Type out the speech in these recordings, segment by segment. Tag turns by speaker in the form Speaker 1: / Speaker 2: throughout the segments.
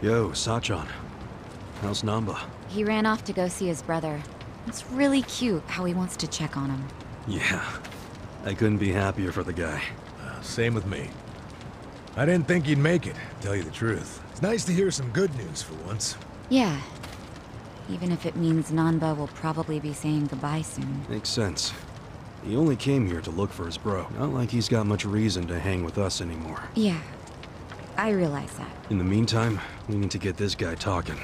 Speaker 1: Yo, Sachan. How's Namba?
Speaker 2: He ran off to go see his brother. It's really cute how he wants to check on him.
Speaker 1: Yeah. I couldn't be happier for the guy.
Speaker 3: Same with me. I didn't think he'd make it, to tell you the truth. It's nice to hear some good news for once.
Speaker 2: Yeah. Even if it means Nanba will probably be saying goodbye soon.
Speaker 1: Makes sense. He only came here to look for his bro. Not like he's got much reason to hang with us anymore.
Speaker 2: Yeah. I realize that.
Speaker 1: In the meantime, we need to get this guy talking.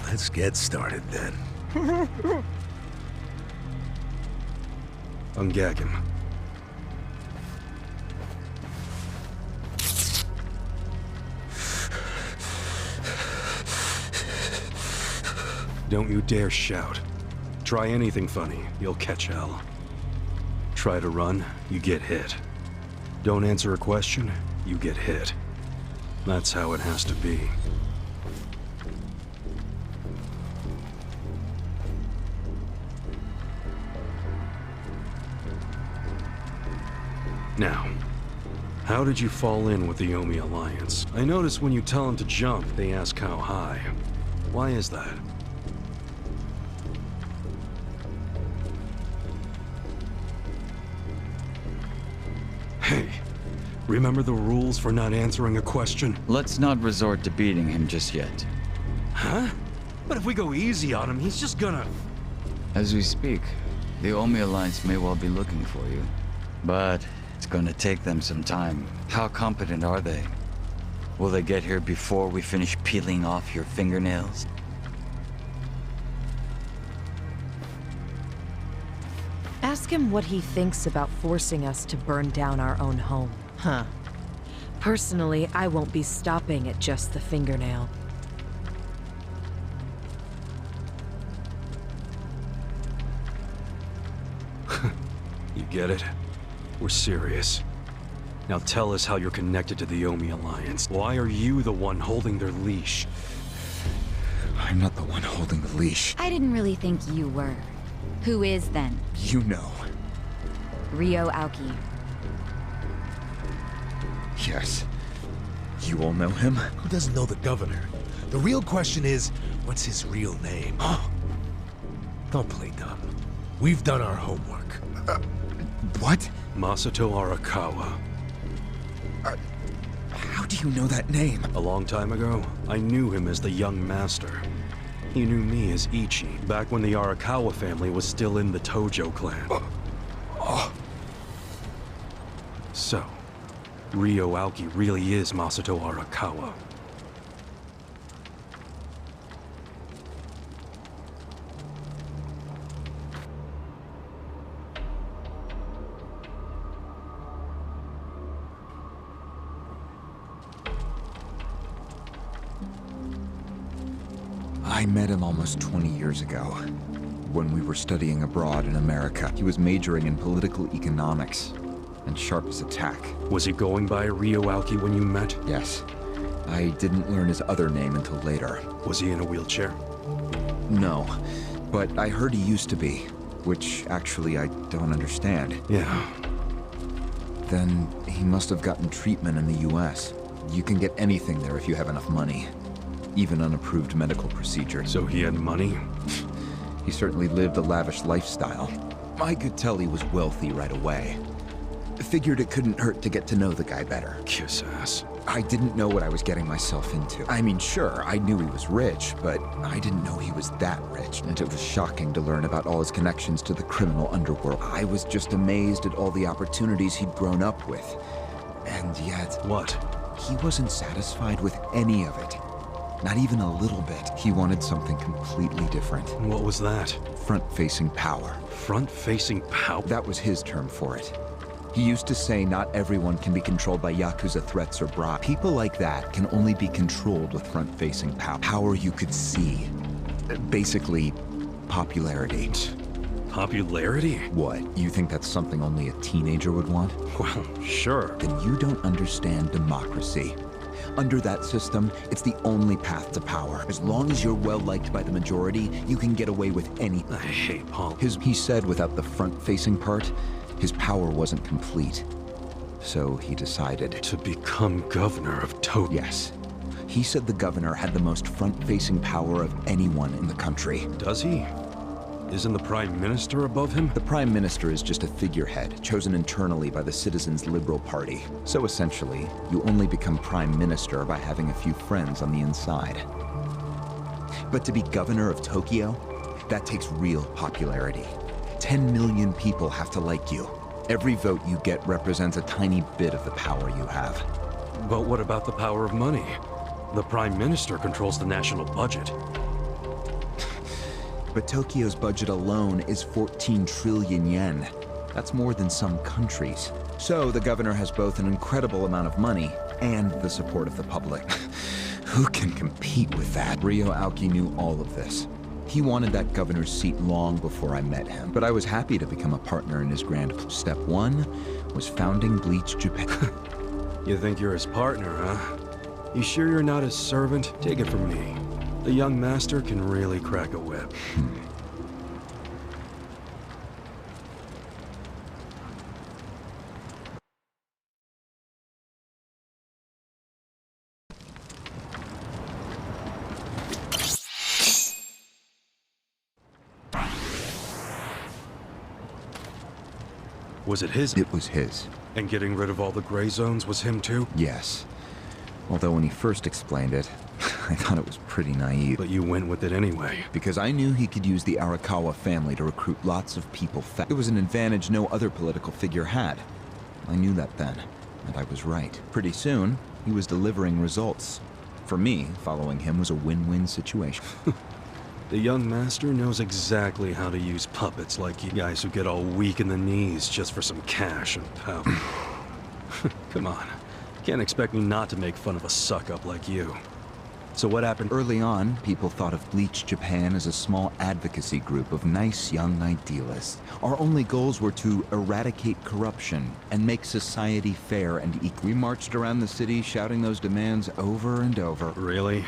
Speaker 3: Let's get started then.
Speaker 1: Ungag him. Don't you dare shout. Try anything funny, you'll catch hell. Try to run, you get hit. Don't answer a question, you get hit. That's how it has to be. Now, how did you fall in with the Omi Alliance? I notice when you tell them to jump, they ask how high. Why is that? Hey, remember the rules for not answering a question?
Speaker 4: Let's not resort to beating him just yet.
Speaker 1: Huh? But if we go easy on him, he's just gonna...
Speaker 4: As we speak, the Omi Alliance may well be looking for you. But it's gonna take them some time. How competent are they? Will they get here before we finish peeling off your fingernails?
Speaker 5: Ask him what he thinks about forcing us to burn down our own home. Huh. Personally, I won't be stopping at just the fingernail.
Speaker 1: You get it? We're serious. Now tell us how you're connected to the Omi Alliance. Why are you the one holding their leash?
Speaker 6: I'm not the one holding the leash.
Speaker 2: I didn't really think you were. Who is then?
Speaker 6: You know.
Speaker 2: Ryo Aoki.
Speaker 6: Yes. You all know him?
Speaker 3: Who doesn't know the governor? The real question is, what's his real name? Don't play dumb. We've done our homework.
Speaker 6: What?
Speaker 1: Masato Arakawa.
Speaker 6: How do you know that name?
Speaker 1: A long time ago, I knew him as the young master. He knew me as Ichi, back when the Arakawa family was still in the Tojo clan. So, Ryo Aoki really is Masato Arakawa.
Speaker 6: I met him almost 20 years ago, when we were studying abroad in America. He was majoring in political economics, and sharp as a tack.
Speaker 1: Was he going by Ryo Aoki when you met?
Speaker 6: Yes. I didn't learn his other name until later.
Speaker 1: Was he in a wheelchair?
Speaker 6: No, but I heard he used to be, which actually I don't understand.
Speaker 1: Yeah.
Speaker 6: Then he must have gotten treatment in the US. You can get anything there if you have enough money. Even unapproved medical procedures.
Speaker 1: So he had money?
Speaker 6: He certainly lived a lavish lifestyle. I could tell he was wealthy right away. Figured it couldn't hurt to get to know the guy better.
Speaker 1: Kiss ass.
Speaker 6: I didn't know what I was getting myself into. I mean, sure, I knew he was rich, but I didn't know he was that rich. And it was shocking to learn about all his connections to the criminal underworld. I was just amazed at all the opportunities he'd grown up with. And yet...
Speaker 1: What?
Speaker 6: He wasn't satisfied with any of it. Not even a little bit. He wanted something completely different.
Speaker 1: What was that?
Speaker 6: Front-facing power.
Speaker 1: Front-facing power?
Speaker 6: That was his term for it. He used to say not everyone can be controlled by Yakuza threats or bribes. People like that can only be controlled with front-facing power. Power you could see. Basically, popularity.
Speaker 1: Popularity?
Speaker 6: What, you think that's something only a teenager would want?
Speaker 1: Well, sure.
Speaker 6: Then you don't understand democracy. Under that system, it's the only path to power. As long as you're well-liked by the majority, you can get away with anything.
Speaker 1: I hate Paul.
Speaker 6: He said without the front-facing part, his power wasn't complete. So he decided
Speaker 1: To become governor of Tokyo.
Speaker 6: yes. He said the governor had the most front-facing power of anyone in the country.
Speaker 1: Does he? Isn't the Prime Minister above him?
Speaker 6: The Prime Minister is just a figurehead, chosen internally by the Citizens' Liberal Party. So essentially, you only become Prime Minister by having a few friends on the inside. But to be governor of Tokyo, that takes real popularity. 10 million people have to like you. Every vote you get represents a tiny bit of the power you have.
Speaker 1: But what about the power of money? The Prime Minister controls the national budget.
Speaker 6: But Tokyo's budget alone is 14 trillion yen. That's more than some countries. So the governor has both an incredible amount of money and the support of the public. Who can compete with that? Ryo Aoki knew all of this. He wanted that governor's seat long before I met him, but I was happy to become a partner in his grand plan. Step 1 was founding Bleach Japan.
Speaker 1: You think you're his partner, huh? You sure you're not his servant? Take it from me. The young master can really crack a whip. Was it his?
Speaker 6: It was his.
Speaker 1: And getting rid of all the gray zones was him too?
Speaker 6: Yes. Although when he first explained it, I thought it was pretty naive.
Speaker 1: But you went with it anyway.
Speaker 6: Because I knew he could use the Arakawa family to recruit lots of people It was an advantage no other political figure had. I knew that then, and I was right. Pretty soon, he was delivering results. For me, following him was a win-win situation.
Speaker 1: The young master knows exactly how to use puppets like you guys who get all weak in the knees just for some cash and power. Come on. Can't expect me not to make fun of a suck-up like you. So what happened?
Speaker 6: Early on, people thought of Bleach Japan as a small advocacy group of nice young idealists. Our only goals were to eradicate corruption and make society fair and equal. We marched around the city shouting those demands over and over.
Speaker 1: Really?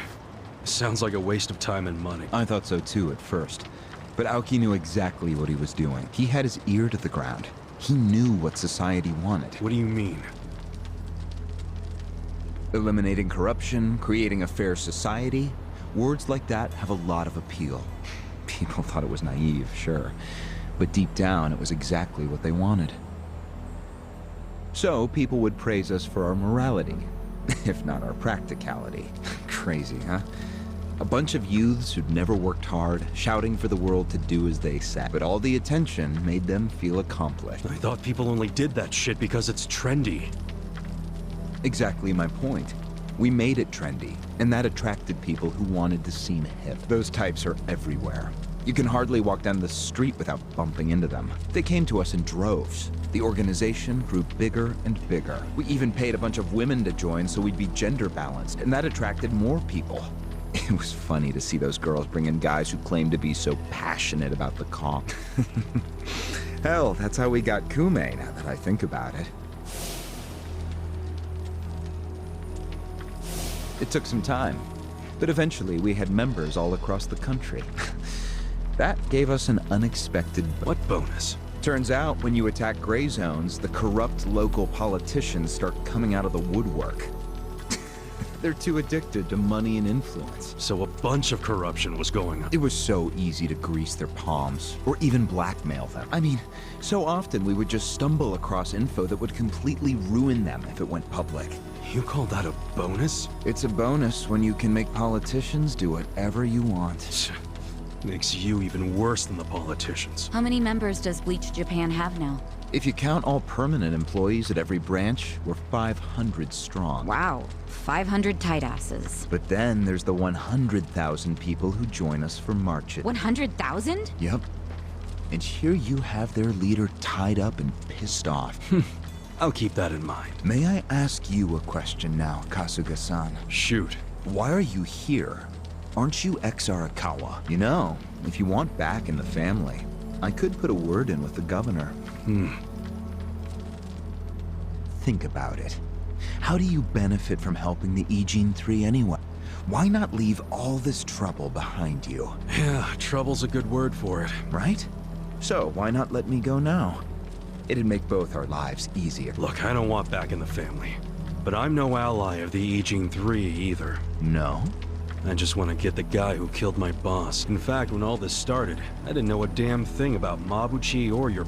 Speaker 1: Sounds like a waste of time and money.
Speaker 6: I thought so too at first. But Aoki knew exactly what he was doing. He had his ear to the ground. He knew what society wanted.
Speaker 1: What do you mean?
Speaker 6: Eliminating corruption, creating a fair society. Words like that have a lot of appeal. People thought it was naive, sure. But deep down, it was exactly what they wanted. So people would praise us for our morality, if not our practicality. Crazy, huh? A bunch of youths who'd never worked hard, shouting for the world to do as they said. But all the attention made them feel accomplished.
Speaker 1: I thought people only did that shit because it's trendy.
Speaker 6: Exactly my point. We made it trendy, and that attracted people who wanted to seem hip. Those types are everywhere. You can hardly walk down the street without bumping into them. They came to us in droves. The organization grew bigger and bigger. We even paid a bunch of women to join so we'd be gender balanced, and that attracted more people. It was funny to see those girls bring in guys who claimed to be so passionate about the cause. Hell, that's how we got Kume, now that I think about it. It took some time, but eventually we had members all across the country. That gave us an unexpected...
Speaker 1: What bonus?
Speaker 6: Turns out, when you attack gray zones, the corrupt local politicians start coming out of the woodwork. They're too addicted to money and influence.
Speaker 1: So a bunch of corruption was going on.
Speaker 6: It was so easy to grease their palms, or even blackmail them. I mean, so often we would just stumble across info that would completely ruin them if it went public.
Speaker 1: You call that a bonus?
Speaker 6: It's a bonus when you can make politicians do whatever you want.
Speaker 1: Makes you even worse than the politicians.
Speaker 2: How many members does Bleach Japan have now?
Speaker 6: If you count all permanent employees at every branch, we're 500 strong.
Speaker 2: Wow, 500 tight asses.
Speaker 6: But then there's the 100,000 people who join us for marches.
Speaker 2: 100,000?
Speaker 6: Yep. And here you have their leader tied up and pissed off.
Speaker 1: I'll keep that in mind.
Speaker 6: May I ask you a question now, Kasuga-san?
Speaker 1: Shoot.
Speaker 6: Why are you here? Aren't you ex-Arakawa? You know, if you want back in the family, I could put a word in with the governor. Think about it. How do you benefit from helping the E-Gene 3 anyway? Why not leave all this trouble behind you?
Speaker 1: Yeah, trouble's a good word for it.
Speaker 6: Right? So, why not let me go now? It'd make both our lives easier.
Speaker 1: Look, I don't want back in the family. But I'm no ally of the E-Gene 3 either.
Speaker 6: No?
Speaker 1: I just want to get the guy who killed my boss. In fact, when all this started, I didn't know a damn thing about Mabuchi or your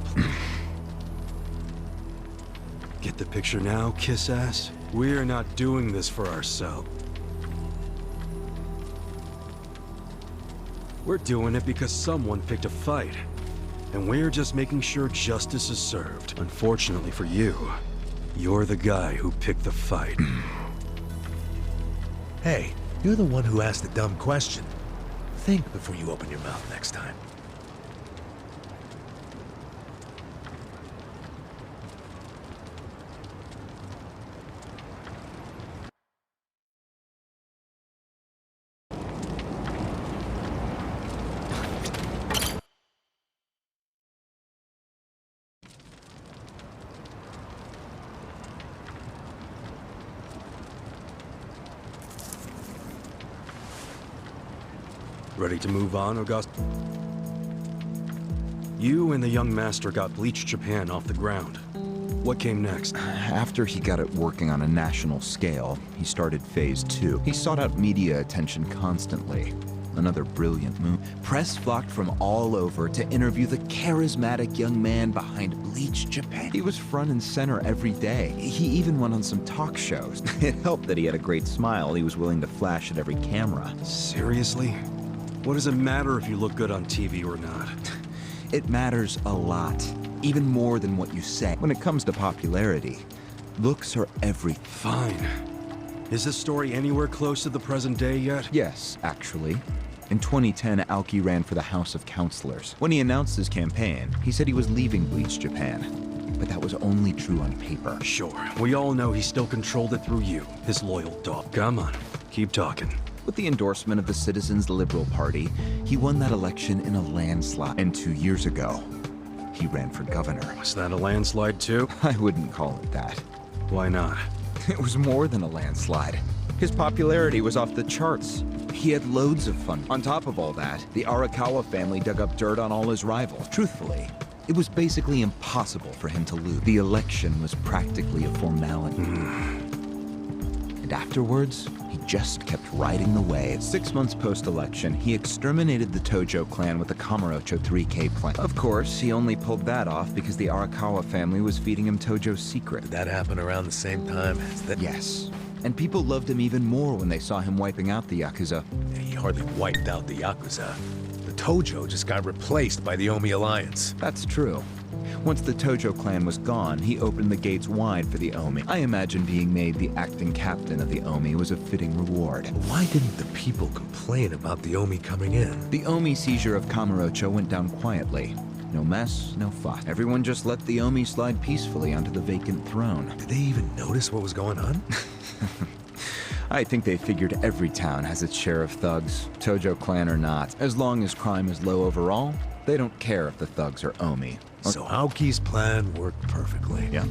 Speaker 1: Get the picture now, kiss ass? We're not doing this for ourselves. We're doing it because someone picked a fight. And we're just making sure justice is served. Unfortunately for you, you're the guy who picked the fight.
Speaker 3: Hey, you're the one who asked the dumb question. Think before you open your mouth next time.
Speaker 1: Ready to move on, August? You and the young master got Bleach Japan off the ground. What came next?
Speaker 6: After he got it working on a national scale, he started Phase 2. He sought out media attention constantly. Another brilliant move. Press flocked from all over to interview the charismatic young man behind Bleach Japan. He was front and center every day. He even went on some talk shows. It helped that he had a great smile he was willing to flash at every camera.
Speaker 1: Seriously? What does it matter if you look good on TV or not?
Speaker 6: It matters a lot. Even more than what you say. When it comes to popularity, looks are everything.
Speaker 1: Fine. Is this story anywhere close to the present day yet?
Speaker 6: Yes, actually. In 2010, Aoki ran for the House of Councilors. When he announced his campaign, he said he was leaving Bleach Japan. But that was only true on paper.
Speaker 1: Sure. We all know he still controlled it through you, his loyal dog. Come on, keep talking.
Speaker 6: With the endorsement of the Citizens Liberal Party, he won that election in a landslide. And 2 years ago, he ran for governor.
Speaker 1: Was that a landslide too?
Speaker 6: I wouldn't call it that.
Speaker 1: Why not?
Speaker 6: It was more than a landslide. His popularity was off the charts. He had loads of fun. On top of all that, the Arakawa family dug up dirt on all his rivals. Truthfully, it was basically impossible for him to lose. The election was practically a formality. And afterwards, he just kept riding the wave. 6 months post-election, he exterminated the Tojo clan with the Kamurocho 3K plan. Of course, he only pulled that off because the Arakawa family was feeding him Tojo's secret.
Speaker 3: Did that happen around the same time as that?
Speaker 6: Yes. And people loved him even more when they saw him wiping out the Yakuza.
Speaker 3: He hardly wiped out the Yakuza. The Tojo just got replaced by the Omi Alliance.
Speaker 6: That's true. Once the Tojo clan was gone, he opened the gates wide for the Omi. I imagine being made the acting captain of the Omi was a fitting reward.
Speaker 3: Why didn't the people complain about the Omi coming in?
Speaker 6: The Omi seizure of Kamurocho went down quietly. No mess, no fuss. Everyone just let the Omi slide peacefully onto the vacant throne.
Speaker 3: Did they even notice what was going on?
Speaker 6: I think they figured every town has its share of thugs, Tojo clan or not. As long as crime is low overall, they don't care if the thugs are Omi.
Speaker 3: So Aoki's plan worked perfectly.
Speaker 6: Yeah.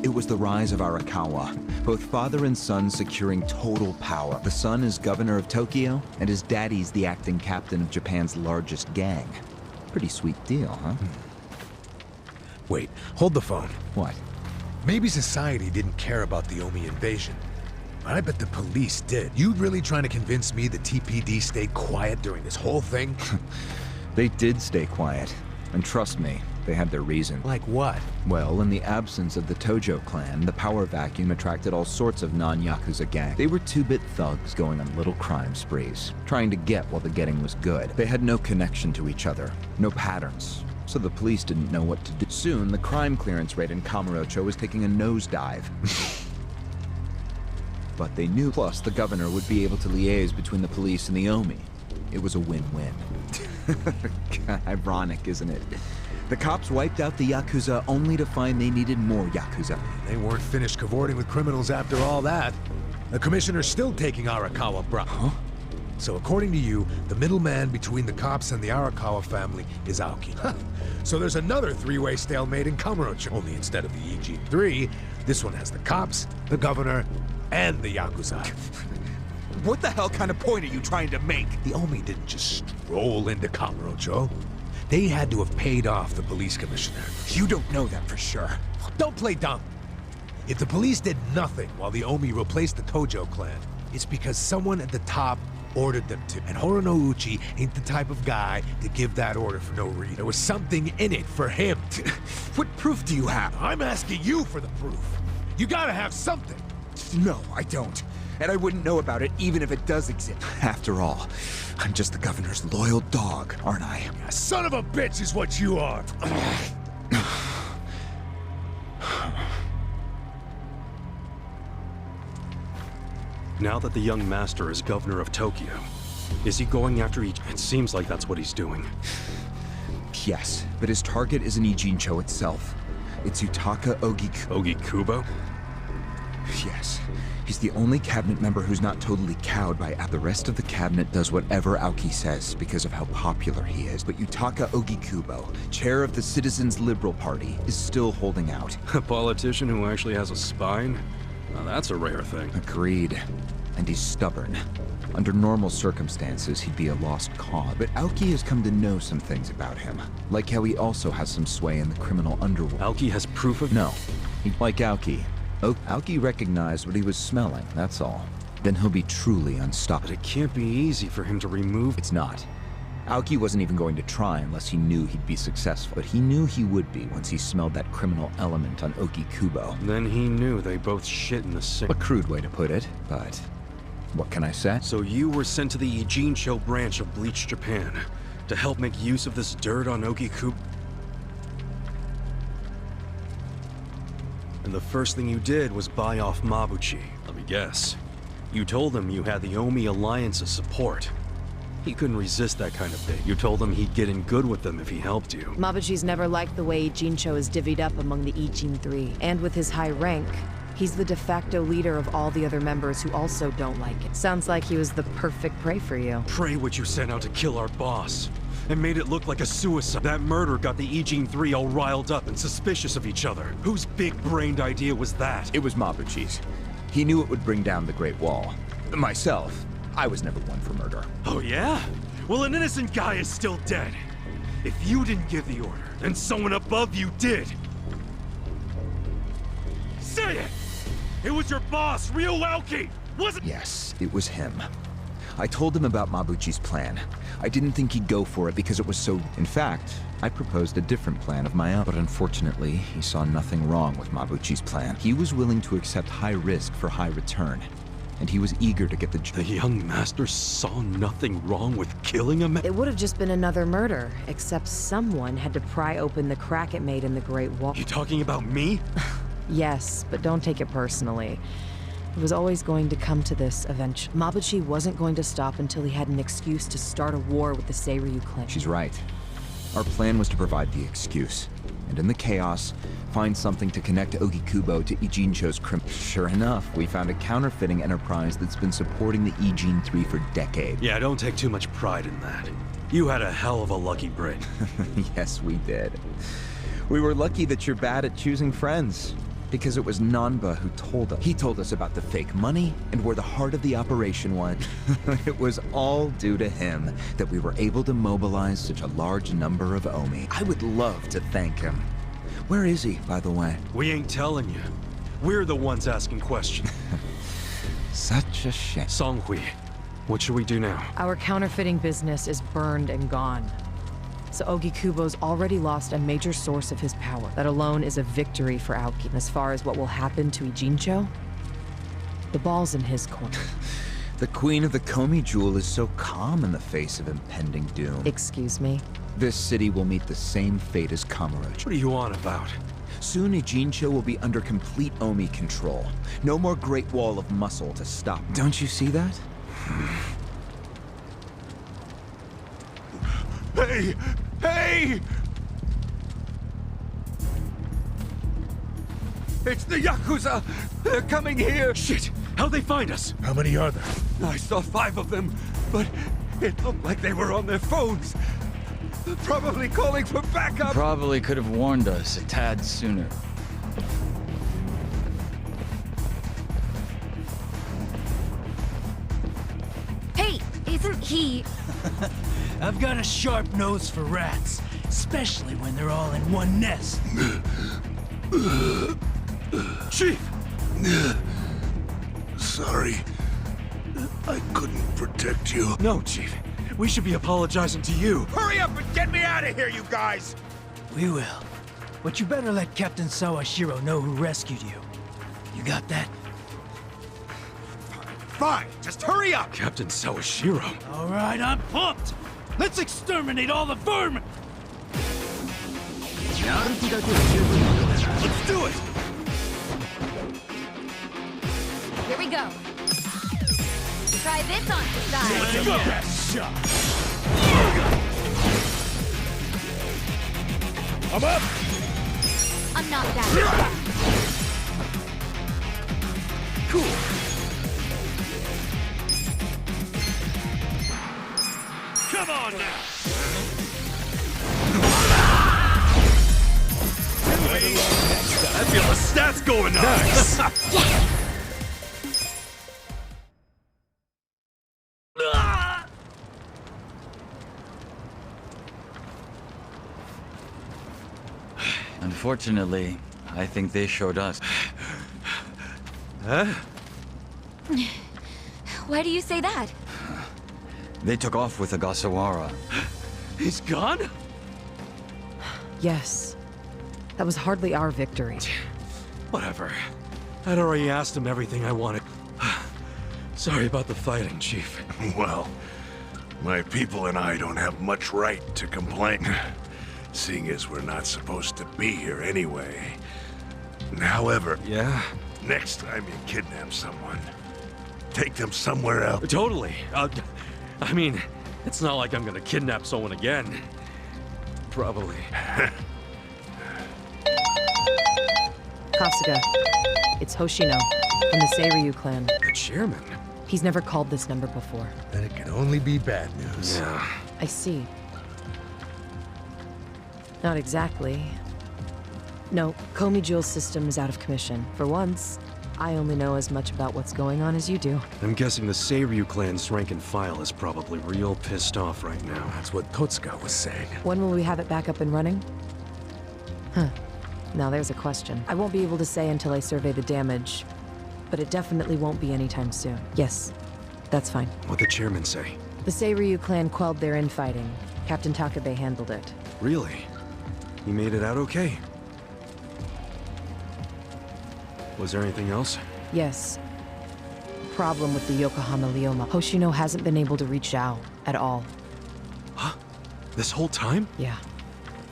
Speaker 6: It was the rise of Arakawa, both father and son securing total power. The son is governor of Tokyo, and his daddy's the acting captain of Japan's largest gang. Pretty sweet deal, huh?
Speaker 3: Wait, hold the phone.
Speaker 6: What?
Speaker 3: Maybe society didn't care about the Omi invasion, but I bet the police did. You really trying to convince me the TPD stayed quiet during this whole thing?
Speaker 6: They did stay quiet. And trust me, they had their reason.
Speaker 3: Like what?
Speaker 6: Well, in the absence of the Tojo clan, the power vacuum attracted all sorts of non-Yakuza gangs. They were two-bit thugs going on little crime sprees, trying to get while the getting was good. They had no connection to each other, no patterns, so the police didn't know what to do. Soon, the crime clearance rate in Kamurocho was taking a nosedive. But they knew, plus the governor would be able to liaise between the police and the Omi. It was a win-win. Ironic, isn't it? The cops wiped out the Yakuza only to find they needed more Yakuza.
Speaker 3: They weren't finished cavorting with criminals after all that. The commissioner's still taking Arakawa, bro.
Speaker 6: Huh?
Speaker 3: So according to you, the middleman between the cops and the Arakawa family is Aoki. So there's another three-way stalemate in Kamurocho. Only instead of the Ijin 3, this one has the cops, the governor, and the Yakuza.
Speaker 6: What the hell kind of point are you trying to make?
Speaker 3: The Omi didn't just stroll into Kamurocho. They had to have paid off the police commissioner.
Speaker 6: You don't know that for sure.
Speaker 3: Don't play dumb. If the police did nothing while the Omi replaced the Tojo clan, it's because someone at the top ordered them to. And Horonouchi ain't the type of guy to give that order for no reason. There was something in it for him.
Speaker 6: What proof do you have?
Speaker 3: I'm asking you for the proof. You gotta have something.
Speaker 6: No, I don't. And I wouldn't know about it even if it does exist. After all, I'm just the governor's loyal dog, aren't I?
Speaker 3: Son of a bitch is what you are.
Speaker 1: Now that the young master is governor of Tokyo, is he going after each? It seems like that's what he's doing.
Speaker 6: Yes, but his target isn't Ijincho itself. It's Yutaka
Speaker 1: Ogikubo?
Speaker 6: Yes. He's the only cabinet member who's not totally cowed by the rest of the cabinet does whatever Aoki says because of how popular he is. But Yutaka Ogikubo, chair of the Citizens Liberal Party, is still holding out.
Speaker 1: A politician who actually has a spine? Now that's a rare thing.
Speaker 6: Agreed. And he's stubborn. Under normal circumstances, he'd be a lost cause. But Aoki has come to know some things about him. Like how he also has some sway in the criminal underworld.
Speaker 1: Aoki has proof of...
Speaker 6: No. Like Aoki. Aoki recognized what he was smelling, that's all. Then he'll be truly
Speaker 1: But
Speaker 6: unstoppable.
Speaker 1: it can't be easy for him to remove...
Speaker 6: It's not. Aoki wasn't even going to try unless he knew he'd be successful. But he knew he would be once he smelled that criminal element on Ogikubo.
Speaker 1: Then he knew they both shit in the same...
Speaker 6: A crude way to put it, but what can I say?
Speaker 1: So you were sent to the Ijincho branch of Bleach Japan to help make use of this dirt on Ogikubo? And the first thing you did was buy off Mabuchi. Let me guess. You told him you had the Omi Alliance's support. He couldn't resist that kind of thing. You told him he'd get in good with them if he helped you.
Speaker 5: Mabuchi's never liked the way Ijincho is divvied up among the Ijin 3. And with his high rank, he's the de facto leader of all the other members who also don't like it. Sounds like he was the perfect prey for you.
Speaker 1: Pray what you sent out to kill our boss. And made it look like a suicide. That murder got the Ijin 3 all riled up and suspicious of each other. Whose big-brained idea was that?
Speaker 6: It was Mabuchi's. He knew it would bring down the Great Wall. Myself, I was never one for murder.
Speaker 1: Oh yeah? Well, an innocent guy is still dead. If you didn't give the order, then someone above you did. Say it! It was your boss, Ryo Aoki! Wasn't...
Speaker 6: Yes, it was him. I told him about Mabuchi's plan. I didn't think he'd go for it because it was so... In fact, I proposed a different plan of my own. But unfortunately, he saw nothing wrong with Mabuchi's plan. He was willing to accept high risk for high return. And he was eager to get the
Speaker 1: The young master saw nothing wrong with killing a man?
Speaker 5: It would have just been another murder, except someone had to pry open the crack it made in the Great Wall.
Speaker 1: You talking about me?
Speaker 5: Yes, but don't take it personally. It was always going to come to this eventually. Mabuchi wasn't going to stop until he had an excuse to start a war with the Seiryu clan.
Speaker 6: She's right. Our plan was to provide the excuse. And in the chaos, find something to connect Ogikubo to Ijincho's crim. Sure enough, we found a counterfeiting enterprise that's been supporting the Ijin 3 for decades.
Speaker 1: Yeah, don't take too much pride in that. You had a hell of a lucky break.
Speaker 6: Yes, we did. We were lucky that you're bad at choosing friends. Because it was Nanba who told us. He told us about the fake money and where the heart of the operation was. It was all due to him that we were able to mobilize such a large number of Omi. I would love to thank him. Where is he, by the way?
Speaker 1: We ain't telling you. We're the ones asking questions.
Speaker 6: Such a shame.
Speaker 1: Songhui, what should we do now?
Speaker 5: Our counterfeiting business is burned and gone. So Ogikubo's already lost a major source of his power. That alone is a victory for Aoki. And as far as what will happen to Ijincho, the ball's in his court.
Speaker 6: The queen of the Komi Jewel is so calm in the face of impending doom.
Speaker 5: Excuse me?
Speaker 6: This city will meet the same fate as Kamurocho.
Speaker 1: What are you on about?
Speaker 6: Soon Ijincho will be under complete Omi control. No more Great Wall of muscle to stop. Don't you see that?
Speaker 1: Hey! Hey!
Speaker 7: It's the Yakuza! They're coming here!
Speaker 1: Shit! How'd they find us?
Speaker 3: How many are there?
Speaker 7: I saw 5 of them.
Speaker 3: but it looked like they were on their phones. Probably calling for backup.
Speaker 4: Probably could have warned us a tad sooner.
Speaker 2: Hey, isn't he...
Speaker 7: I've got a sharp nose for rats, especially when they're all in one nest.
Speaker 1: Chief!
Speaker 8: Sorry. I couldn't protect you.
Speaker 1: No, Chief. We should be apologizing to you.
Speaker 3: Hurry up and get me out of here, you guys!
Speaker 7: We will. But you better let Captain Sawashiro know who rescued you. You got that?
Speaker 3: Fine, just hurry up!
Speaker 1: Captain Sawashiro.
Speaker 7: All right, I'm pumped! Let's exterminate all the vermin!
Speaker 3: Let's do it!
Speaker 2: Here we go. Try this on the side.
Speaker 3: Let's go! Best shot! I'm up!
Speaker 2: I'm not that
Speaker 3: Cool!
Speaker 1: Come on now! I feel the stats going up! Nice!
Speaker 4: Unfortunately, I think they showed us.
Speaker 1: Huh?
Speaker 2: Why do you say that?
Speaker 4: They took off with Ogasawara.
Speaker 1: He's gone?
Speaker 5: Yes. That was hardly our victory.
Speaker 1: Whatever. I'd already asked him everything I wanted. Sorry about the fighting, Chief.
Speaker 8: Well, my people and I don't have much right to complain, seeing as we're not supposed to be here anyway. However,
Speaker 1: Yeah?
Speaker 8: next time you kidnap someone, take them somewhere else.
Speaker 1: Totally. I mean, it's not like I'm gonna kidnap someone again. Probably.
Speaker 5: Kasuga. It's Hoshino, from the Seiryu clan.
Speaker 1: The chairman?
Speaker 5: He's never called this number before.
Speaker 3: Then it can only be bad news.
Speaker 1: Yeah.
Speaker 5: I see. Not exactly. No, Komi Jewel's system is out of commission. For once, I only know as much about what's going on as you do.
Speaker 1: I'm guessing the Seiryu clan's rank and file is probably real pissed off right now.
Speaker 3: That's what Totsuka was saying.
Speaker 5: When will we have it back up and running? Huh. Now there's a question. I won't be able to say until I survey the damage, but it definitely won't be anytime soon. Yes, that's fine.
Speaker 1: What'd the chairman say?
Speaker 5: The Seiryu clan quelled their infighting. Captain Takabe handled it.
Speaker 1: Really? He made it out okay? Was there anything else?
Speaker 5: Yes. Problem with the Yokohama Leoma. Hoshino hasn't been able to reach Zhao at all.
Speaker 1: Huh? This whole time?
Speaker 5: Yeah.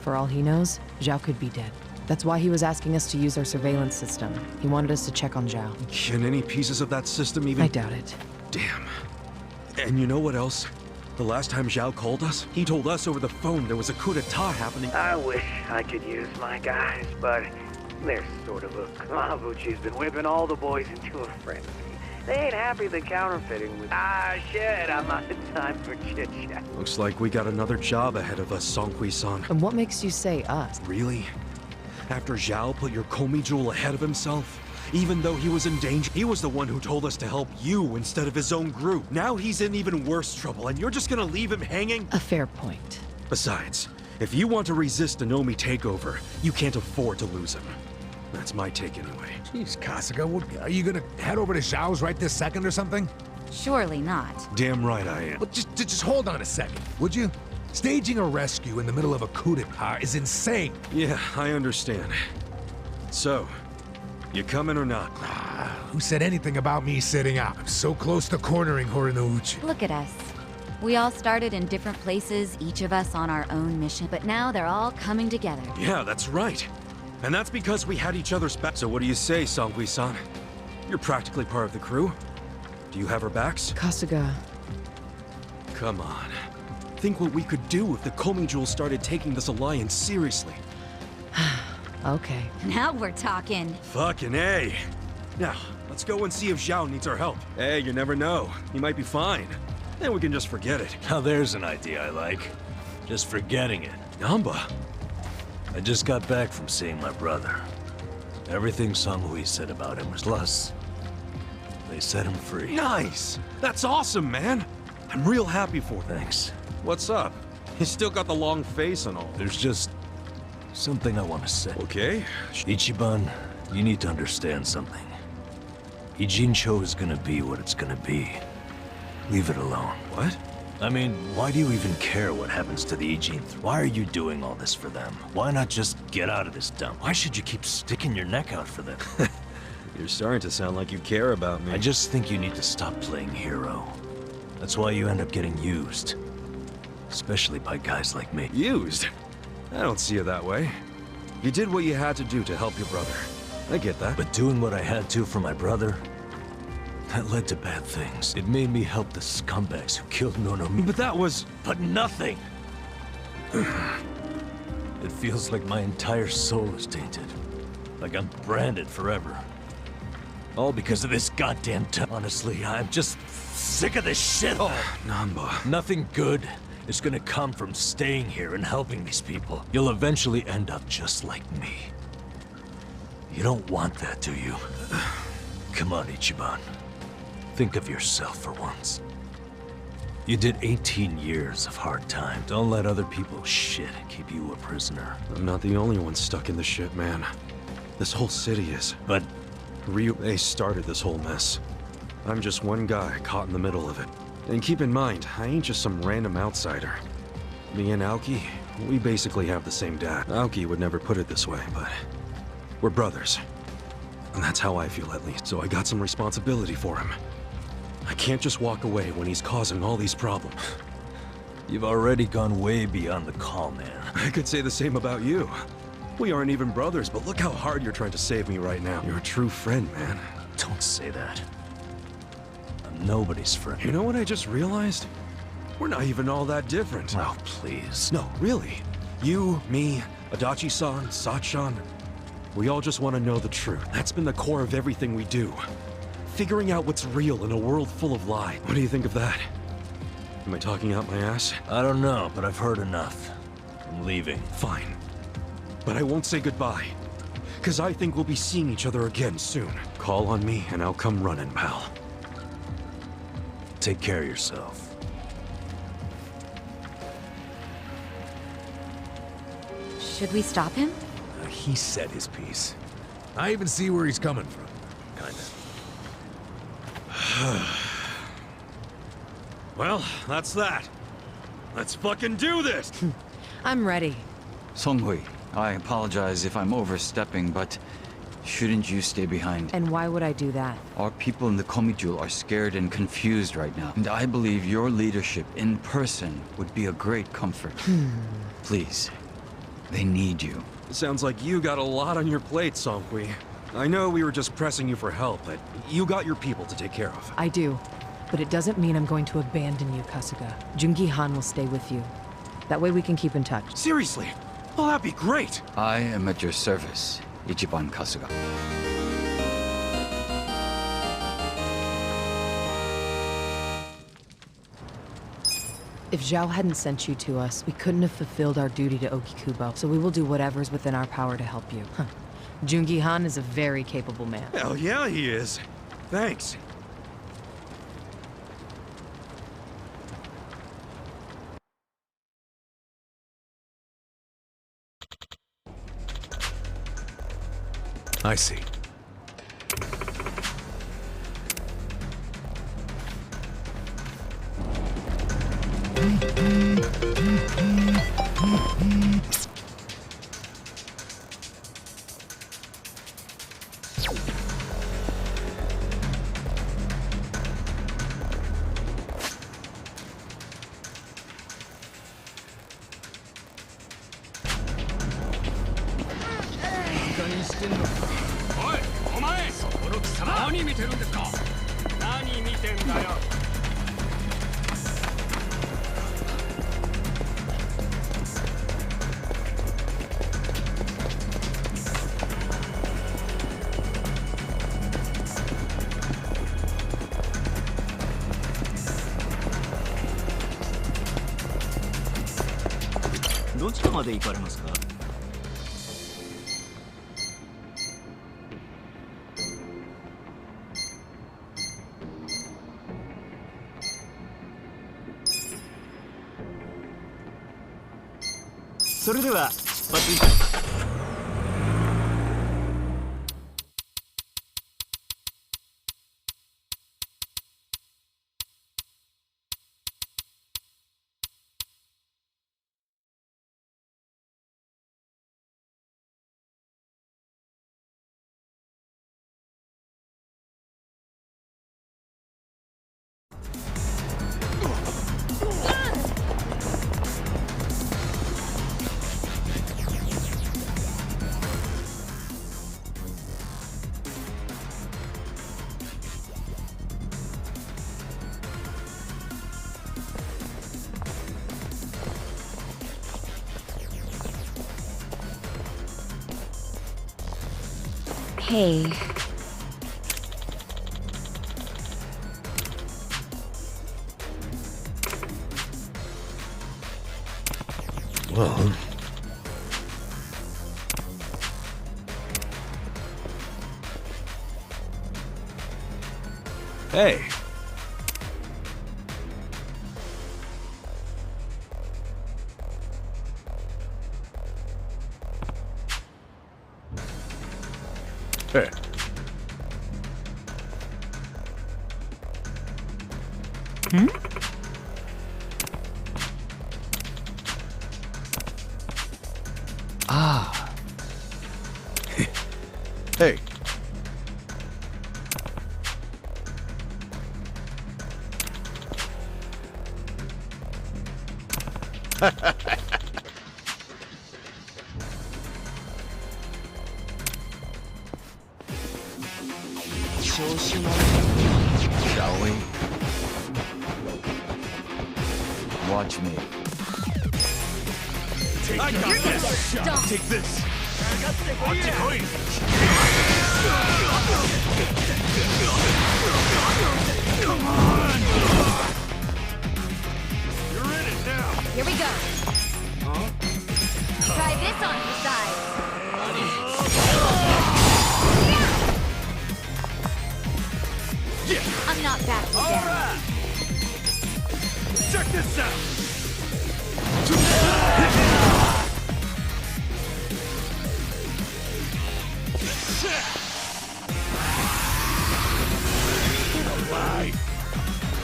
Speaker 5: For all he knows, Zhao could be dead. That's why he was asking us to use our surveillance system. He wanted us to check on Zhao.
Speaker 1: Can any pieces of that system even...
Speaker 5: I doubt it.
Speaker 1: Damn. And you know what else? The last time Zhao called us, he told us over the phone there was a coup d'etat happening.
Speaker 9: I wish I could use my guys, but there's sort of a Mabuchi's been whipping all the boys into a frenzy. They ain't happy the counterfeiting was... shit, I'm out of time for chit-chat.
Speaker 1: Looks like we got another job ahead of us, Songhui-san.
Speaker 5: And what makes you say us?
Speaker 1: Really? After Zhao put your Komi Jewel ahead of himself? Even though he was in danger, he was the one who told us to help you instead of his own group. Now he's in even worse trouble, and you're just gonna leave him hanging?
Speaker 5: A fair point.
Speaker 1: Besides, if you want to resist a Nomi takeover, you can't afford to lose him. That's my take anyway.
Speaker 3: Jeez, Kasuga, are you gonna head over to Zhao's right this second or something?
Speaker 2: Surely not.
Speaker 1: Damn right I am.
Speaker 3: Well, just hold on a second, would you? Staging a rescue in the middle of a coup d'etat is insane.
Speaker 1: Yeah, I understand. So, you coming or not?
Speaker 3: Who said anything about me sitting out? I'm so close to cornering Horinouchi.
Speaker 2: Look at us. We all started in different places, each of us on our own mission, but now they're all coming together.
Speaker 1: Yeah, that's right. And that's because we had each other's back. So what do you say, Songhui-san? You're practically part of the crew. Do you have our backs?
Speaker 5: Kasuga.
Speaker 1: Come on. Think what we could do if the Komi Jewel started taking this alliance seriously.
Speaker 5: Okay.
Speaker 2: Now we're talking.
Speaker 1: Fucking A. Now, let's go and see if Zhao needs our help. Hey, you never know. He might be fine. then we can just forget it.
Speaker 10: Now there's an idea I like. Just forgetting it.
Speaker 1: Namba.
Speaker 10: I just got back from seeing my brother. Everything Song-Hui said about him was plus. They set him free.
Speaker 1: Nice! That's awesome, man! I'm real happy for them.
Speaker 10: Thanks.
Speaker 1: What's up? You still got the long face and all.
Speaker 10: There's just something I want to say.
Speaker 1: Okay.
Speaker 10: Ichiban, you need to understand something. Ijincho is gonna be what it's gonna be. Leave it alone.
Speaker 1: What?
Speaker 10: I mean, why do you even care what happens to the Ijin? Why are you doing all this for them? Why not just get out of this dump? Why should you keep sticking your neck out for them?
Speaker 1: You're starting to sound like you care about me.
Speaker 10: I just think you need to stop playing hero. That's why you end up getting used. Especially by guys like me.
Speaker 1: Used? I don't see it that way. You did what you had to do to help your brother. I get that.
Speaker 10: But doing what I had to for my brother, that led to bad things. It made me help the scumbags who killed Nonomi.
Speaker 1: But that was...
Speaker 10: But nothing! It feels like my entire soul is tainted. Like I'm branded forever. All because of this goddamn time. Honestly, I'm just sick of this shithole.
Speaker 1: Namba.
Speaker 10: Nothing good is gonna come from staying here and helping these people. You'll eventually end up just like me. You don't want that, do you? Come on, Ichiban. Think of yourself for once. You did 18 years of hard time. Don't let other people's shit keep you a prisoner.
Speaker 1: I'm not the only one stuck in the shit, man. This whole city is.
Speaker 10: But
Speaker 1: They started this whole mess. I'm just one guy caught in the middle of it. And keep in mind, I ain't just some random outsider. Me and Aoki, we basically have the same dad. Aoki would never put it this way, but we're brothers. And that's how I feel, at least. So I got some responsibility for him. I can't just walk away when he's causing all these problems.
Speaker 10: you've already gone way beyond the call, man.
Speaker 1: I could say the same about you. We aren't even brothers, but look how hard you're trying to save me right now. You're a true friend, man.
Speaker 10: Don't say that. I'm nobody's friend.
Speaker 1: You know what I just realized? We're not even all that different.
Speaker 10: Oh, please.
Speaker 1: No, really. You, me, Adachi-san, Sachan, we all just want to know the truth. That's been the core of everything we do. Figuring out what's real in a world full of lies. What do you think of that? Am I talking out my ass?
Speaker 10: I don't know, but I've heard enough. I'm leaving.
Speaker 1: Fine. But I won't say goodbye. Because I think we'll be seeing each other again soon. Call on me and I'll come running, pal.
Speaker 10: Take care of yourself.
Speaker 2: Should we stop him?
Speaker 10: He said his piece.
Speaker 3: I even see where he's coming from.
Speaker 10: Kinda.
Speaker 1: Well, that's that. Let's fucking do this!
Speaker 5: I'm ready.
Speaker 4: Song-Hui, I apologize if I'm overstepping, but shouldn't you stay behind?
Speaker 5: And why would I do that?
Speaker 4: Our people in the Komijul are scared and confused right now, and I believe your leadership in person would be a great comfort. Please, they need you.
Speaker 1: Sounds like you got a lot on your plate, Song-Hui. I know we were just pressing you for help, but you got your people to take care of.
Speaker 5: I do. But it doesn't mean I'm going to abandon you, Kasuga. Jungi-Han will stay with you. That way we can keep in touch.
Speaker 1: Seriously? Well, that'd be great!
Speaker 4: I am at your service, Ichiban Kasuga.
Speaker 5: If Zhao hadn't sent you to us, we couldn't have fulfilled our duty to Okikubo, so we will do whatever's within our power to help you. Jungi-Han is a very capable man.
Speaker 1: Hell yeah, he is. Thanks.
Speaker 3: I see.
Speaker 11: どちらまで行かれますか？それでは出発いたします。
Speaker 2: Hey.
Speaker 8: Well...
Speaker 1: Hey.
Speaker 8: Hey.
Speaker 1: Ah.
Speaker 8: Hey.
Speaker 4: Shall we? Watch me.
Speaker 10: I got this!
Speaker 2: Stop.
Speaker 10: Take this!
Speaker 8: Come on! You're in it now!
Speaker 2: Here we go. Try this on for size. I'm not backing down.
Speaker 8: Alright! Check this out!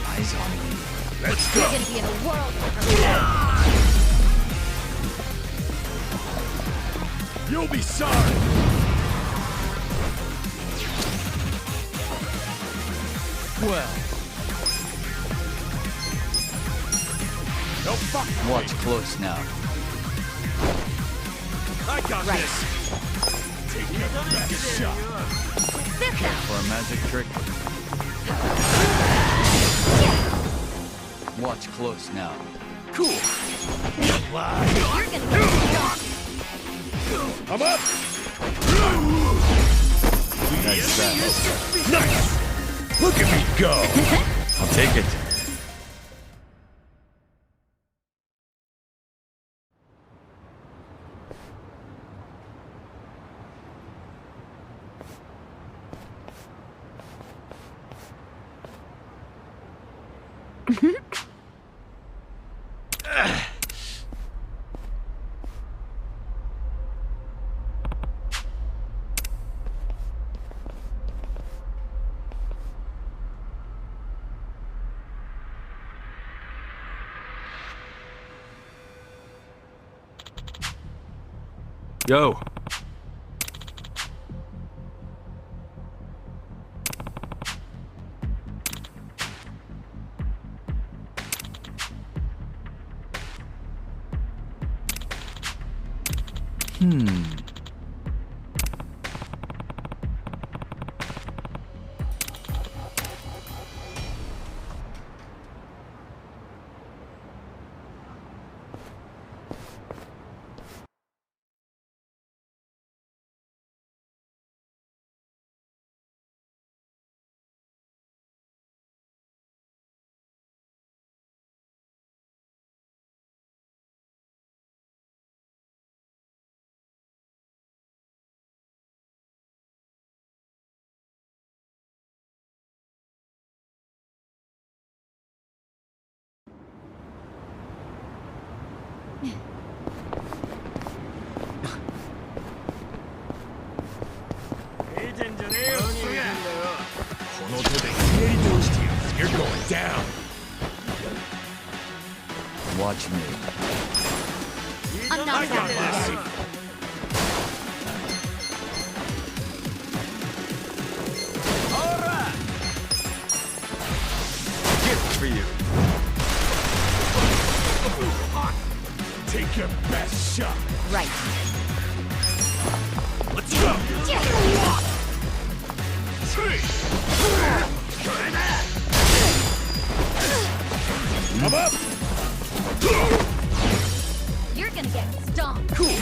Speaker 4: Eyes on me.
Speaker 8: Let's
Speaker 2: You're
Speaker 8: go!
Speaker 2: gonna be in a world of
Speaker 8: You'll be sorry!
Speaker 10: Well,
Speaker 8: No fuck!
Speaker 4: Watch close now.
Speaker 8: I got
Speaker 2: Right.
Speaker 8: this! Take your best shot!
Speaker 2: this out.
Speaker 4: For a magic trick. Watch close now.
Speaker 8: Cool!
Speaker 2: You're gonna get stuck.
Speaker 8: I'm up!
Speaker 4: That's that.
Speaker 8: Nice! Look at me go!
Speaker 4: I'll take it.
Speaker 1: Yo.
Speaker 3: You're going down.
Speaker 4: Watch me.
Speaker 2: I'm not satisfied.
Speaker 4: For you.
Speaker 3: Take your best shot.
Speaker 2: Right.
Speaker 3: Let's go. Come up.
Speaker 2: You're gonna get stomped.
Speaker 4: Good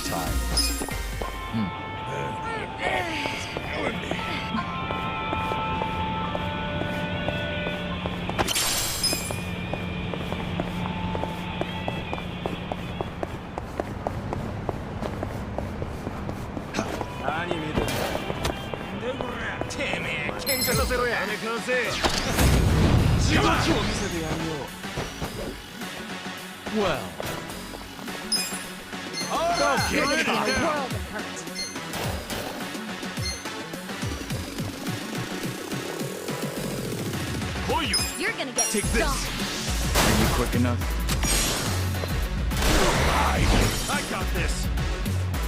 Speaker 4: times.
Speaker 10: Well,
Speaker 2: You're gonna be in a world of hurt. You're gonna get
Speaker 3: Take this.
Speaker 2: stomped.
Speaker 4: Are you quick enough?
Speaker 3: I got this.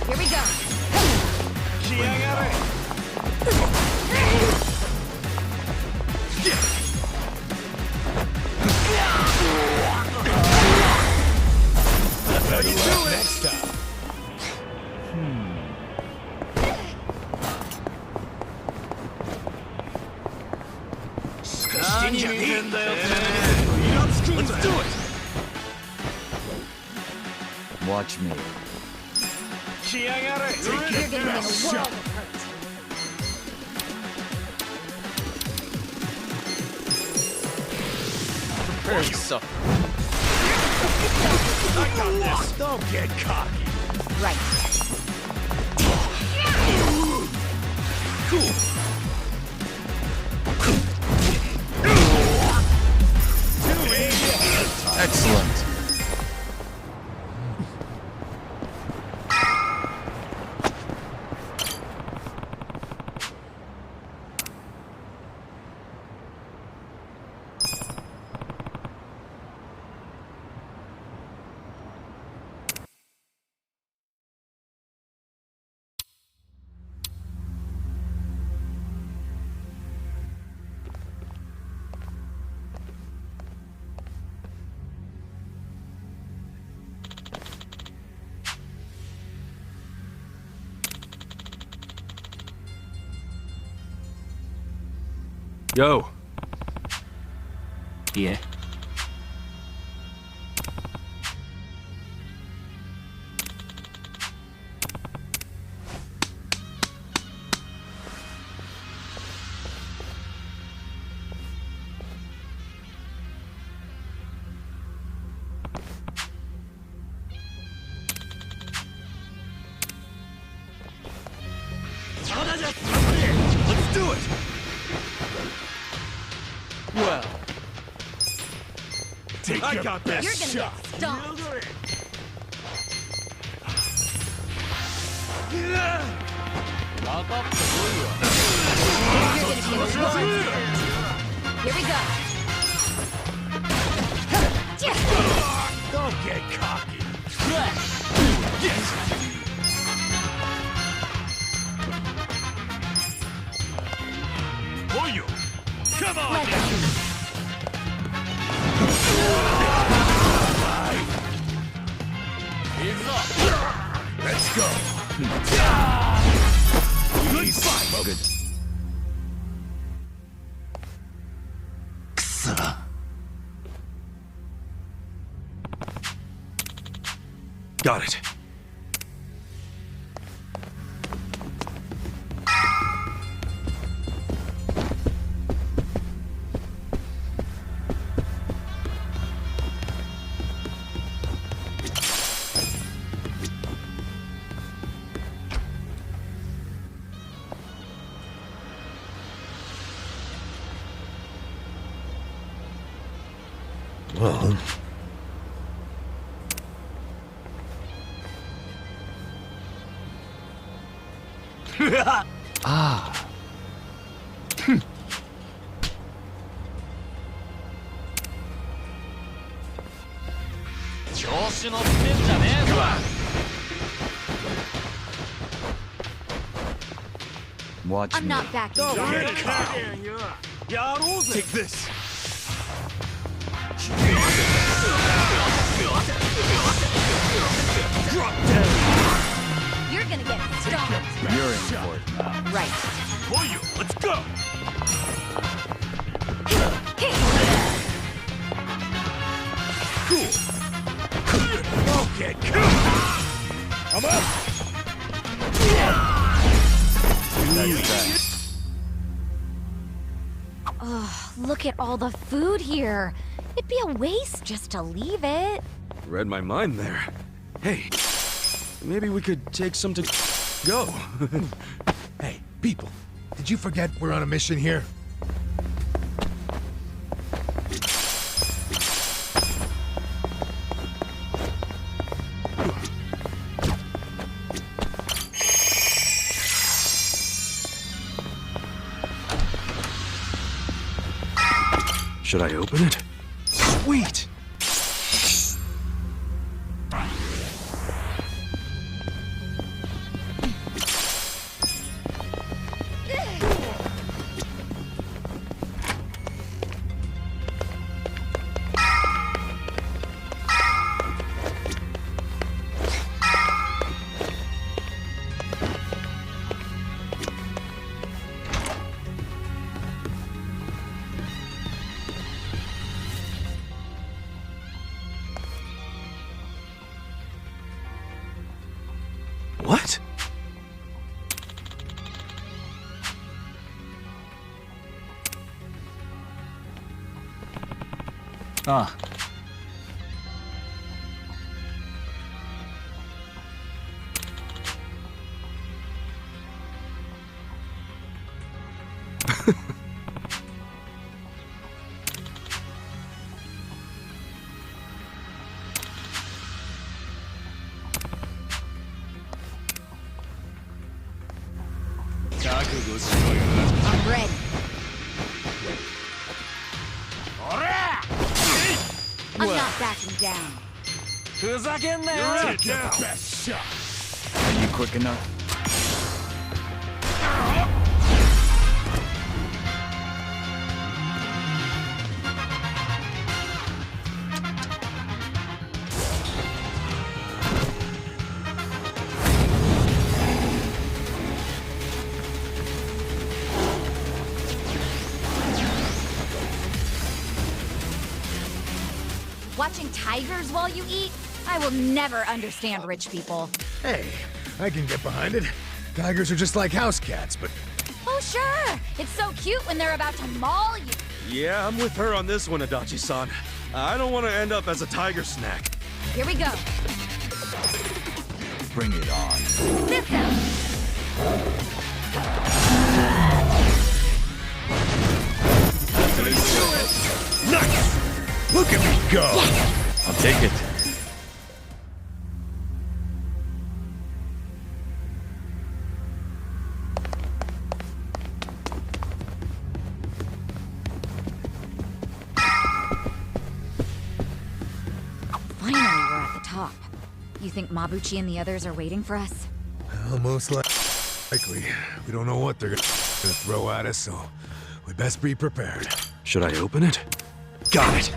Speaker 2: Here we go.
Speaker 3: Next time.
Speaker 10: let's do it.
Speaker 4: Watch me.
Speaker 2: You're gonna be in a world of hurt.
Speaker 10: Prepare yourself.
Speaker 3: I got this. Don't get cocky.
Speaker 2: Right.
Speaker 4: Excellent.
Speaker 1: Yo,
Speaker 11: いえ
Speaker 3: Let's do it.
Speaker 10: Well,
Speaker 3: Take
Speaker 10: I
Speaker 3: your
Speaker 10: got
Speaker 3: best
Speaker 2: You're gonna
Speaker 3: shot.
Speaker 2: get stomped. You're gonna be in a world of hurt. Here we go.
Speaker 3: Don't get cocky. Come on. Let's go. Good fight.
Speaker 4: Good.
Speaker 1: got it.
Speaker 8: Well,
Speaker 1: Ah.
Speaker 11: 調子乗ってんじゃねえぞ
Speaker 4: Watch
Speaker 2: I'm
Speaker 4: me.
Speaker 2: not backing down.
Speaker 8: take this.
Speaker 2: You're gonna get stomped.
Speaker 4: You're in for it now.
Speaker 2: Right.
Speaker 8: Let's go. Okay, come. I'm up.
Speaker 2: Look at all the food here. It'd be a waste just to leave it.
Speaker 1: Read my mind there. Hey, maybe we could take some to go.
Speaker 3: Hey, people, did you forget we're on a mission here?
Speaker 1: Should I open it? Sweet! What?
Speaker 10: Ah.
Speaker 2: I'm ready. I'm not backing down.
Speaker 11: ふざけんなよ
Speaker 8: Best shot.
Speaker 4: Are you quick enough?
Speaker 2: Watching tigers while you eat? I will never understand rich people.
Speaker 3: Hey, I can get behind it. Tigers are just like house cats, but
Speaker 2: Oh, sure. It's so cute when they're about to maul you.
Speaker 1: Yeah, I'm with her on this one, Adachi-san. I don't want to end up as a tiger snack.
Speaker 2: Here we go.
Speaker 4: Bring it on.
Speaker 2: This out.
Speaker 8: Nice. Look at me go.
Speaker 4: I'll take it.
Speaker 2: Finally, we're at the top. You think Mabuchi and the others are waiting for us?
Speaker 3: well, most likely. We don't know what they're gonna throw at us, so we best be prepared.
Speaker 1: Should I open it? Got it!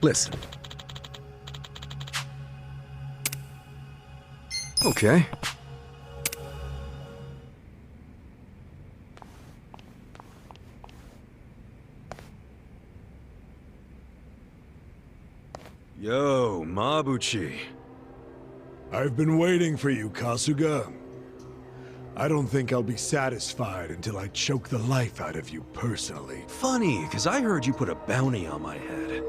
Speaker 3: Listen,
Speaker 1: Okay. Yo, Mabuchi.
Speaker 8: I've been waiting for you, Kasuga. I don't think I'll be satisfied until I choke the life out of you personally.
Speaker 1: Funny, because I heard you put a bounty on my head.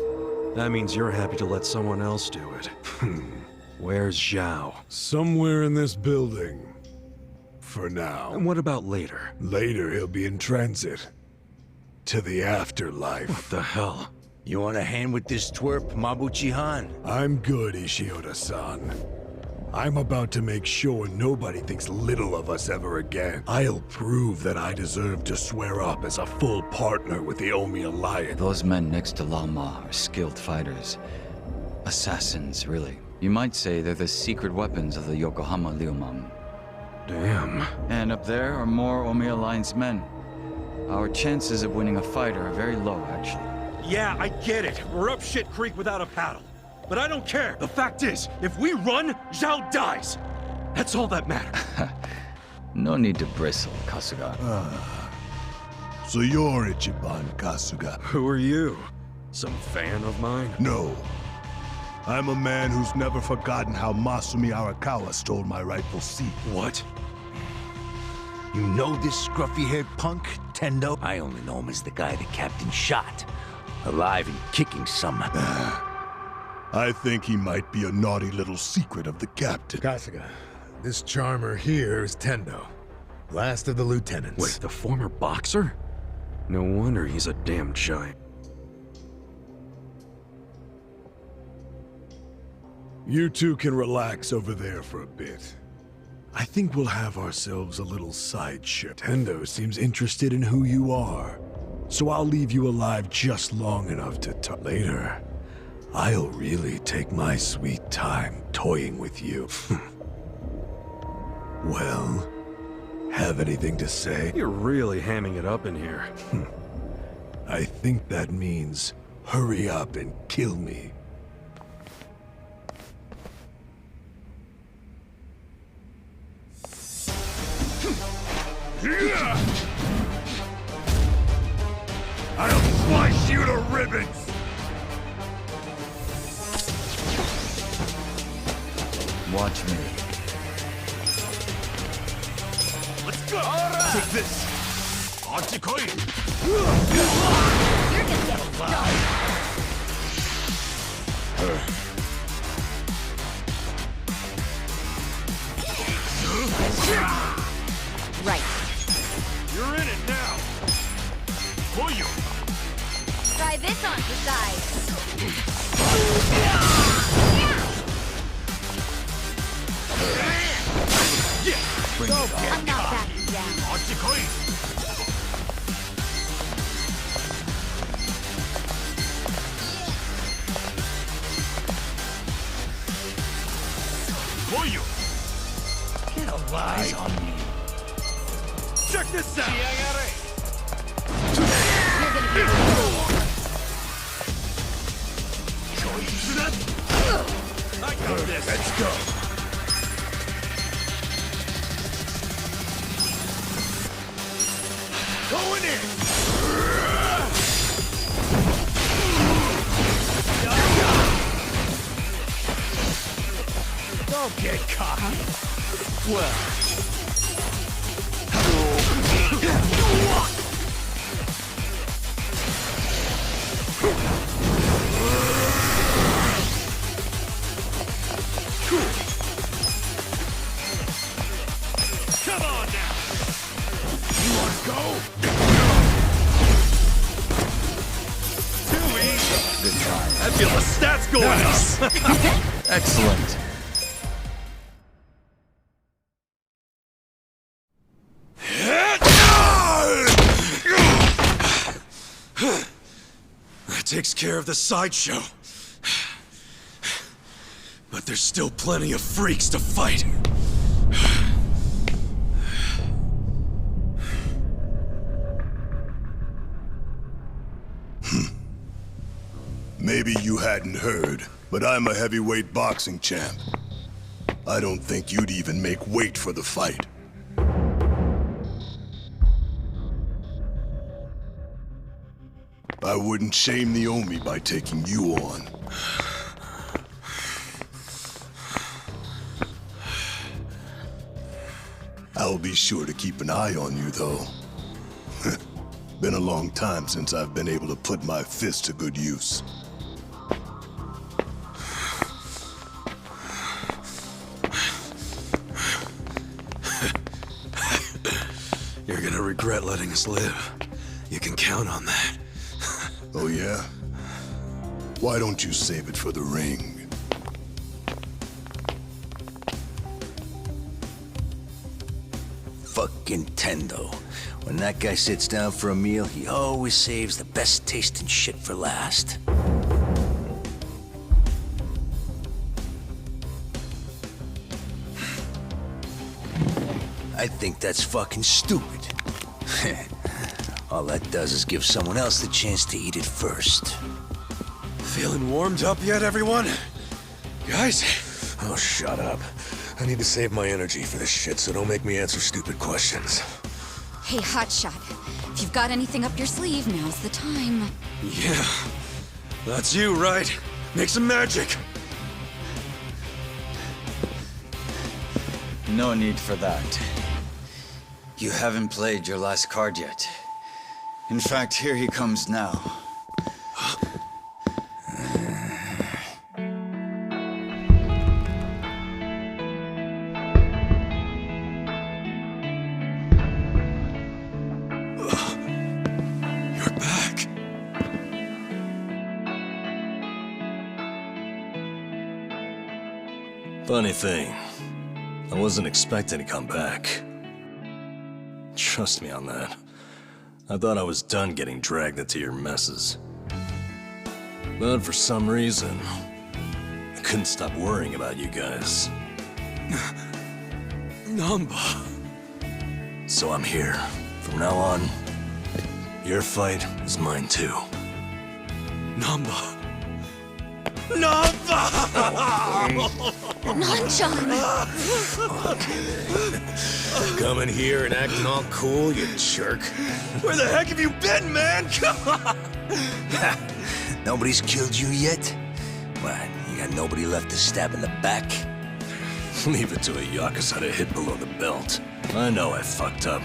Speaker 1: That means you're happy to let someone else do it. Where's Zhao?
Speaker 8: Somewhere in this building. for now.
Speaker 1: And what about later?
Speaker 8: Later, he'll be in transit. To the afterlife.
Speaker 1: What the hell?
Speaker 12: You want a hand with this twerp, Mabuchi-han?
Speaker 8: I'm good, Ishioda-san. I'm about to make sure nobody thinks little of us ever again. I'll prove that I deserve to swear up as a full partner with the Omi Alliance.
Speaker 4: Those men next to Lama are skilled fighters. Assassins, really. You might say they're the secret weapons of the Yokohama Liumang.
Speaker 1: Damn.
Speaker 4: And up there are more Omi Alliance men. Our chances of winning a fight are very low, actually.
Speaker 13: Yeah, I get it. We're up shit creek without a paddle. But I don't care. The fact is, if we run, Zhao dies. That's all that matters.
Speaker 4: No need to bristle, Kasuga.
Speaker 8: So you're Ichiban Kasuga?
Speaker 1: Who are you? Some fan of mine?
Speaker 8: No. I'm a man who's never forgotten how Masumi Arakawa stole my rightful seat.
Speaker 1: What?
Speaker 12: You know this scruffy-haired punk, Tendo? I only know him as the guy the captain shot. Alive and kicking somehow.
Speaker 8: I think he might be a naughty little secret of the captain.
Speaker 3: Kasuga, this charmer here is Tendo, last of the lieutenants.
Speaker 1: Wait, the former boxer? No wonder he's a damn giant.
Speaker 8: You two can relax over there for a bit. I think we'll have ourselves a little sideshow. Tendo seems interested in who you are, so I'll leave you alive just long enough to talk. Later, I'll really take my sweet time toying with you. Well, have anything to say?
Speaker 1: You're really hamming it up in here.
Speaker 8: I think that means hurry up and kill me.
Speaker 13: I'll slice you to ribbons!
Speaker 4: Watch me.
Speaker 13: Let's go! Take this! Achikoi!
Speaker 2: You're gonna get stuck. Right.
Speaker 13: You're in it now! Koyu!
Speaker 2: Try this on the side.
Speaker 4: Bring it on.
Speaker 2: I'm not backing down.
Speaker 13: Achikoi! Koyu!
Speaker 12: Get alive.
Speaker 13: Eyes on me. Check this out!
Speaker 2: You're gonna be
Speaker 13: I got this!
Speaker 8: Let's go.
Speaker 13: Going in!
Speaker 12: Don't get cocky. Well.
Speaker 13: Come on now!
Speaker 8: You want to go?
Speaker 13: Too easy!
Speaker 4: Good time.
Speaker 13: I feel the stats going up!
Speaker 4: Excellent.
Speaker 1: That takes care of the sideshow. But there's still plenty of freaks to fight.
Speaker 8: Maybe you hadn't heard, but I'm a heavyweight boxing champ. I don't think you'd even make weight for the fight. I wouldn't shame the Omi by taking you on. I'll be sure to keep an eye on you, though. Been a long time since I've been able to put my fist to good use.
Speaker 1: regret letting us live. You can count on that.
Speaker 8: Oh yeah? Why don't you save it for the ring?
Speaker 12: Fucking Tendo. When that guy sits down for a meal, he always saves the best tasting shit for last. I think that's fucking stupid. All that does is give someone else the chance to eat it first.
Speaker 13: Feeling warmed up yet, everyone? Guys?
Speaker 8: Oh, shut up. I need to save my energy for this shit, so don't make me answer stupid questions.
Speaker 2: Hey, Hotshot. If you've got anything up your sleeve, now's the time.
Speaker 13: Yeah. That's you, right? Make some magic.
Speaker 4: No need for that. You haven't played your last card yet. In fact, here he comes now.
Speaker 13: You're back. Funny thing, I wasn't expecting to come back. Trust me on that. I thought I was done getting dragged into your messes. But for some reason, I couldn't stop worrying about you guys. Namba. So I'm here. From now on, your fight is mine too. Namba. Namba!
Speaker 2: Nanchan!
Speaker 13: Coming here and acting all cool, you jerk. Where the heck have you been, man? Come on!
Speaker 12: Nobody's killed you yet? What, you got nobody left to stab in the back?
Speaker 13: Leave it to a Yakuza to hit below the belt. I know I fucked up.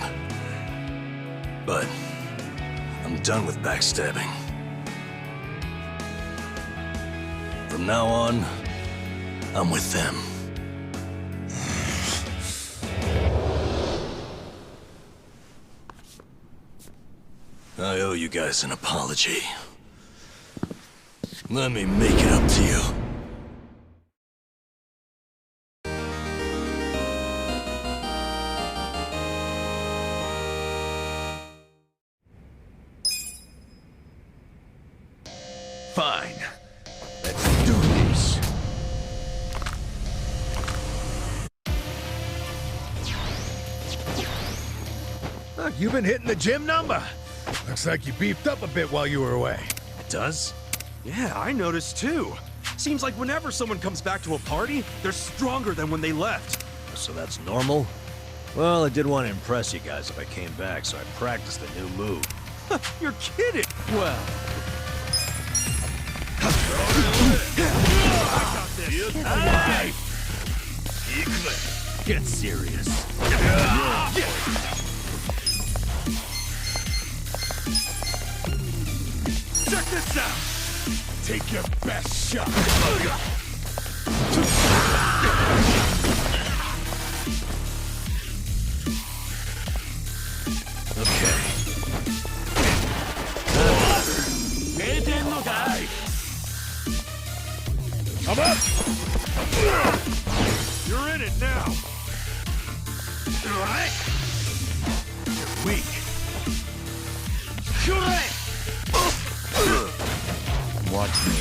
Speaker 13: But I'm done with backstabbing. From now on, I'm with them. I owe you guys an apology. Let me make it up to you.
Speaker 3: Fine. Let's do this. Look, you've been hitting the gym number. Looks like you beefed up a bit while you were away.
Speaker 13: It does?
Speaker 1: Yeah, I noticed too. Seems like whenever someone comes back to a party, they're stronger than when they left.
Speaker 10: So that's normal? Well, I did want to impress you guys if I came back, so I practiced a new move.
Speaker 1: You're kidding!
Speaker 10: Well...
Speaker 13: Hey! Get serious. Check this out!
Speaker 3: Take your best shot.
Speaker 13: Okay.
Speaker 3: I'm up!
Speaker 13: You're in it now!
Speaker 3: Alright? You're weak.
Speaker 4: Watch me.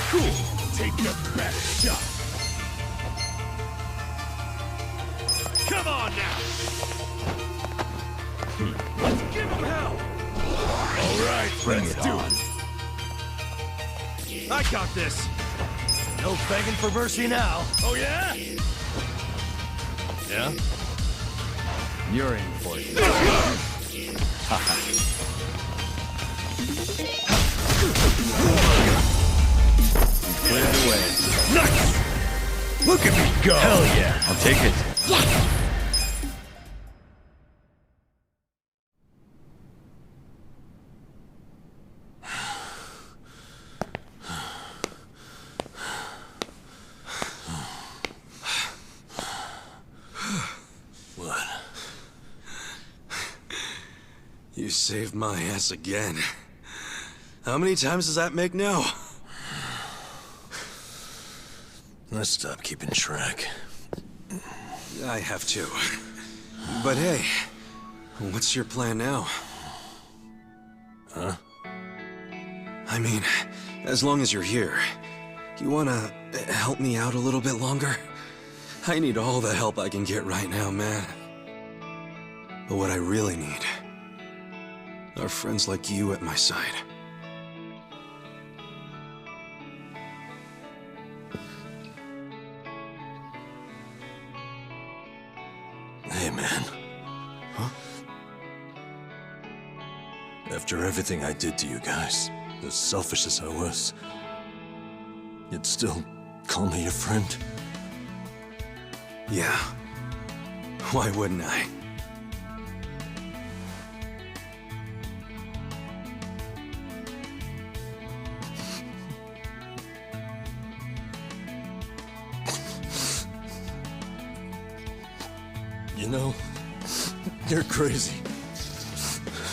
Speaker 3: Cool. Take your best shot.
Speaker 13: Come on now! Let's give him hell!
Speaker 3: Alright, let's do it.
Speaker 13: I got this! No begging for mercy now. Oh yeah? Yeah?
Speaker 4: You're in for it. Clear the way.
Speaker 3: Nice! Look at me go!
Speaker 13: Hell yeah!
Speaker 4: I'll take it.
Speaker 2: Yes!
Speaker 1: You saved my ass again. How many times does that make now?
Speaker 13: Let's stop keeping track.
Speaker 1: I have to. But hey, what's your plan now?
Speaker 13: Huh?
Speaker 1: I mean, as long as you're here, you wanna help me out a little bit longer? I need all the help I can get right now, man. But what I really need are friends like you at my side.
Speaker 13: Hey, man.
Speaker 1: Huh?
Speaker 13: After everything I did to you guys, as selfish as I was, you'd still call me your friend?
Speaker 1: Yeah. Why wouldn't I?
Speaker 13: You know, you're crazy.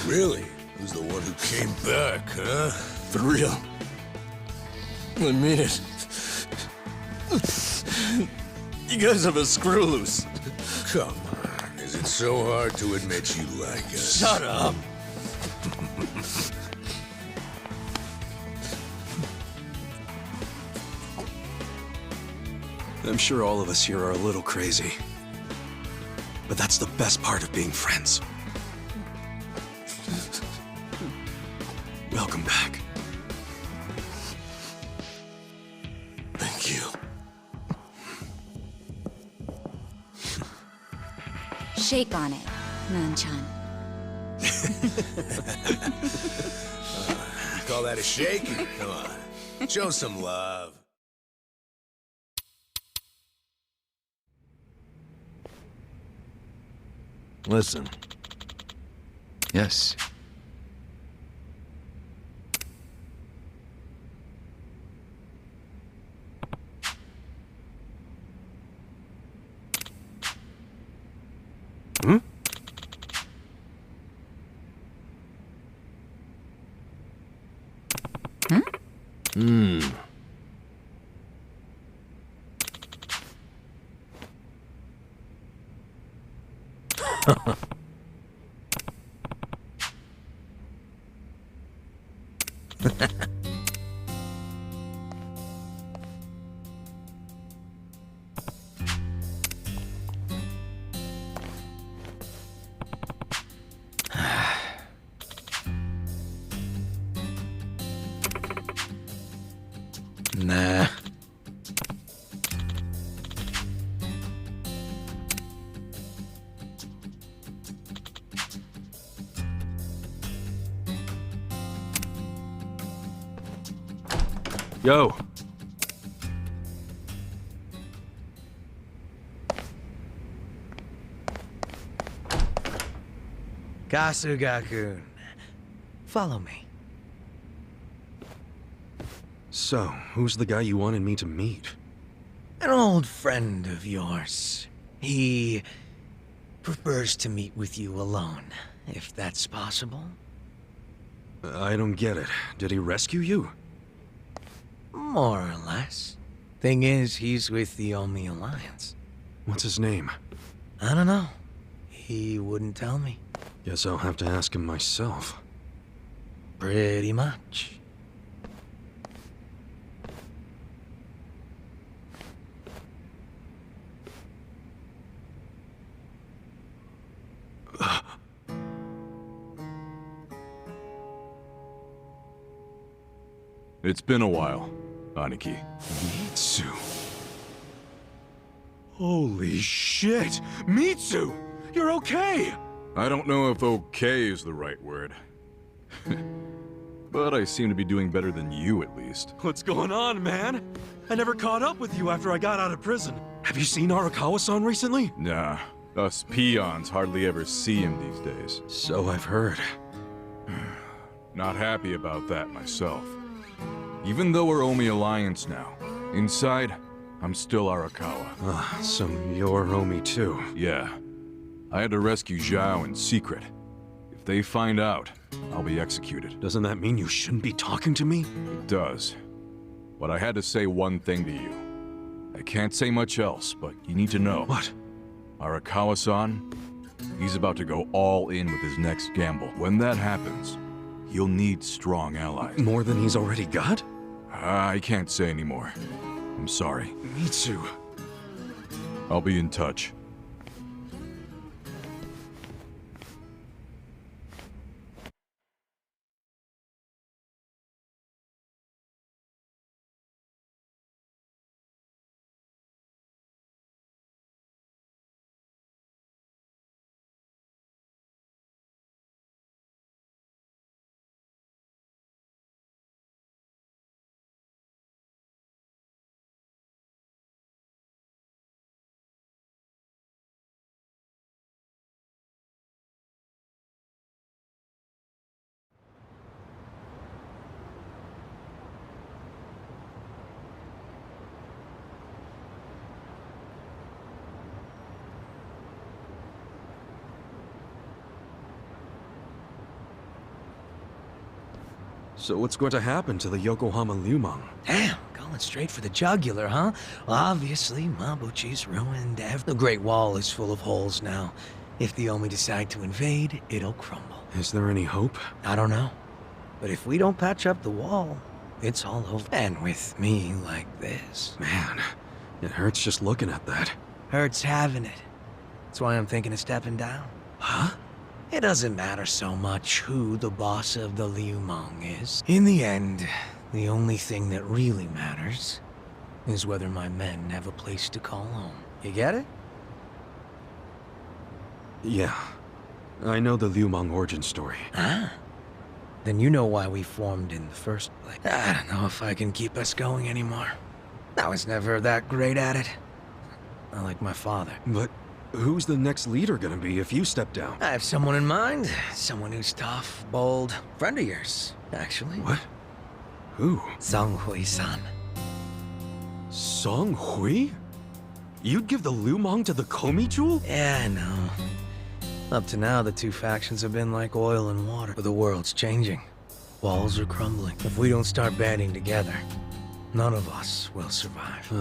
Speaker 12: Really? Who's the one who came back, huh?
Speaker 13: For real. I mean it. You guys have a screw loose.
Speaker 12: Come on. Is it so hard to admit you like us?
Speaker 13: Shut up.
Speaker 1: I'm sure all of us here are a little crazy. But that's the best part of being friends. Welcome back.
Speaker 13: Thank you.
Speaker 2: Shake on it, Moon-chan.
Speaker 12: You call that a shake? Come on. Show some love.
Speaker 10: Listen.
Speaker 4: Yes.
Speaker 1: Hmm?
Speaker 2: Hmm?
Speaker 10: Hmm.
Speaker 4: Nah.
Speaker 1: Yo.
Speaker 7: Kasuga-kun, follow me.
Speaker 1: So, who's the guy you wanted me to meet?
Speaker 7: An old friend of yours. He prefers to meet with you alone, if that's possible.
Speaker 1: I don't get it. Did he rescue you?
Speaker 7: More or less. Thing is, he's with the Omi Alliance.
Speaker 1: What's his name?
Speaker 7: I don't know. He wouldn't tell me.
Speaker 1: Guess I'll have to ask him myself.
Speaker 7: Pretty much.
Speaker 14: It's been a while, Aniki.
Speaker 1: Mitsu. Holy shit! Mitsu! You're okay!
Speaker 14: I don't know if okay is the right word. But I seem to be doing better than you, at least.
Speaker 1: What's going on, man? I never caught up with you after I got out of prison. Have you seen Arakawa-san recently?
Speaker 14: Nah, us peons hardly ever see him these days.
Speaker 1: So I've heard.
Speaker 14: Not happy about that myself. Even though we're Omi Alliance now, inside, I'm still Arakawa.
Speaker 1: Ah, so you're Omi too.
Speaker 14: Yeah. I had to rescue Zhao in secret. If they find out, I'll be executed.
Speaker 1: Doesn't that mean you shouldn't be talking to me?
Speaker 14: It does. But I had to say one thing to you. I can't say much else, but you need to know.
Speaker 1: What?
Speaker 14: Arakawa-san, he's about to go all in with his next gamble. When that happens, you'll need strong allies.
Speaker 1: More than he's already got?
Speaker 14: I can't say anymore. I'm sorry.
Speaker 1: Me too.
Speaker 14: I'll be in touch.
Speaker 1: So what's going to happen to the Yokohama Liumang?
Speaker 7: Damn, going straight for the jugular, huh? Well, obviously, Mabuchi's ruined The Great Wall is full of holes now. If the Omi decide to invade, it'll crumble.
Speaker 1: Is there any hope?
Speaker 7: I don't know. But if we don't patch up the wall, it's all over. And with me like this.
Speaker 1: Man, it hurts just looking at that.
Speaker 7: Hurts having it. That's why I'm thinking of stepping down.
Speaker 1: Huh?
Speaker 7: It doesn't matter so much who the boss of the Liumang is. In the end, the only thing that really matters is whether my men have a place to call home. You get it?
Speaker 1: Yeah. I know the Liumang origin story.
Speaker 7: Ah. Then you know why we formed in the first place. I don't know if I can keep us going anymore. I was never that great at it. Not like my father.
Speaker 1: But who's the next leader gonna be if you step down?
Speaker 7: I have someone in mind. Someone who's tough, bold. Friend of yours, actually.
Speaker 1: What? Who?
Speaker 7: Song Hui-san.
Speaker 1: Song Hui? You'd give the Liumang to the Komi Jewel?
Speaker 7: Yeah, I know. Up to now, the two factions have been like oil and water. But the world's changing. Walls are crumbling. If we don't start banding together, none of us will survive.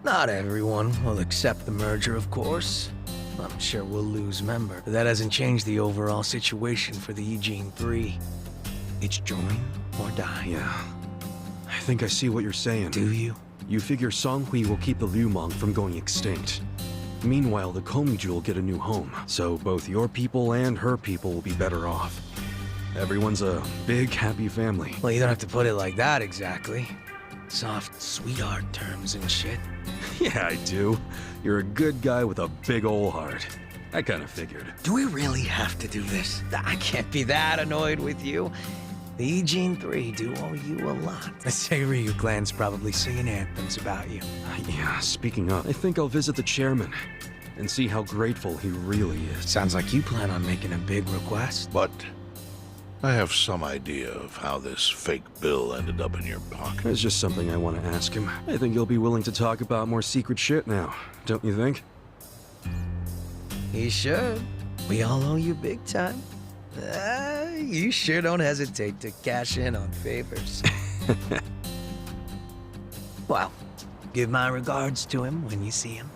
Speaker 7: Not everyone will accept the merger, of course. I'm sure we'll lose member. But that hasn't changed the overall situation for the Eugene 3. It's join or die.
Speaker 1: Yeah. I think I see what you're saying.
Speaker 7: Do you?
Speaker 1: You figure Song Hui will keep the Liumang from going extinct. Meanwhile, the Komi Jewel will get a new home, so both your people and her people will be better off. Everyone's a big, happy family.
Speaker 7: Well, you don't have to put it like that exactly. Soft sweetheart terms and shit.
Speaker 1: Yeah, I do. You're a good guy with a big ol' heart. I kinda figured.
Speaker 7: Do we really have to do this? I can't be that annoyed with you. The Eugene 3 do owe you a lot. The Seiryu clan's probably singing anthems about you.
Speaker 1: Yeah, speaking of, I think I'll visit the chairman and see how grateful he really is.
Speaker 7: Sounds like you plan on making a big request.
Speaker 15: But I have some idea of how this fake bill ended up in your pocket.
Speaker 1: There's just something I want to ask him. I think he'll be willing to talk about more secret shit now, don't you think?
Speaker 7: He should. We all owe you big time. You sure don't hesitate to cash in on favors. Well, give my regards to him when you see him.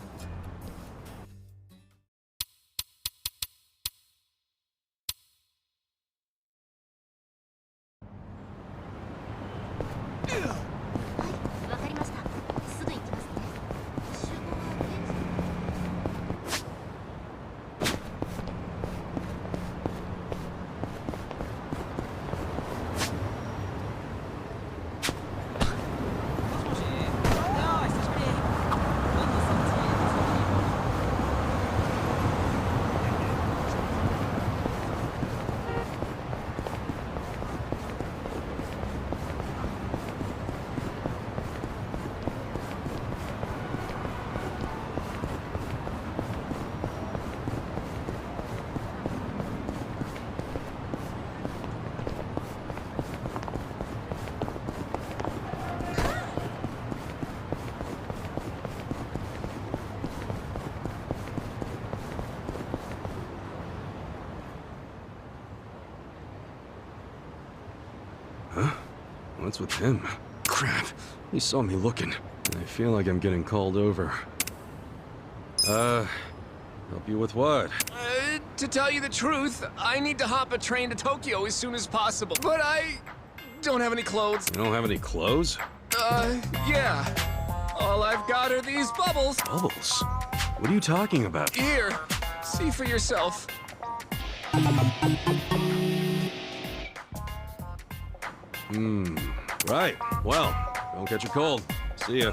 Speaker 1: What's with him? Crap. He saw me looking. I feel like I'm getting called over. Help you with what?
Speaker 16: To tell you the truth, I need to hop a train to Tokyo as soon as possible. But I don't have any clothes.
Speaker 1: You don't have any clothes?
Speaker 16: Yeah. All I've got are these bubbles.
Speaker 1: Bubbles? What are you talking about?
Speaker 16: Here, see for yourself.
Speaker 1: Right. Well, don't catch a cold. See ya.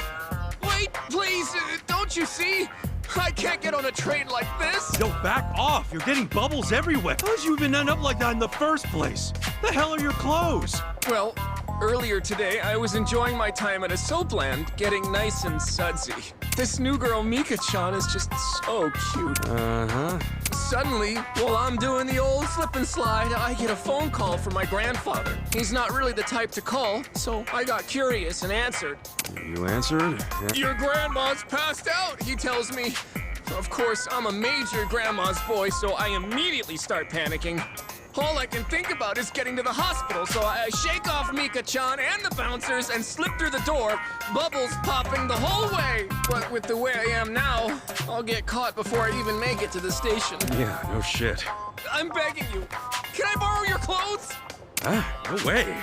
Speaker 16: Wait, please, don't you see? I can't get on a train like this.
Speaker 1: Yo, back off! You're getting bubbles everywhere! How'd you even end up like that in the first place? The hell are your clothes?
Speaker 16: Well, earlier today, I was enjoying my time at a soapland, getting nice and sudsy. This new girl, Mika-chan, is just so cute.
Speaker 1: Uh-huh.
Speaker 16: Suddenly, while I'm doing the old slip and slide, I get a phone call from my grandfather. He's not really the type to call, so I got curious and answered.
Speaker 1: You answered?
Speaker 16: Your grandma's passed out, he tells me. Of course, I'm a major grandma's boy, so I immediately start panicking. All I can think about is getting to the hospital, so I shake off Mika-chan and the bouncers and slip through the door, bubbles popping the whole way. But with the way I am now, I'll get caught before I even make it to the station.
Speaker 1: Yeah, no shit.
Speaker 16: I'm begging you. Can I borrow your clothes?
Speaker 1: No way.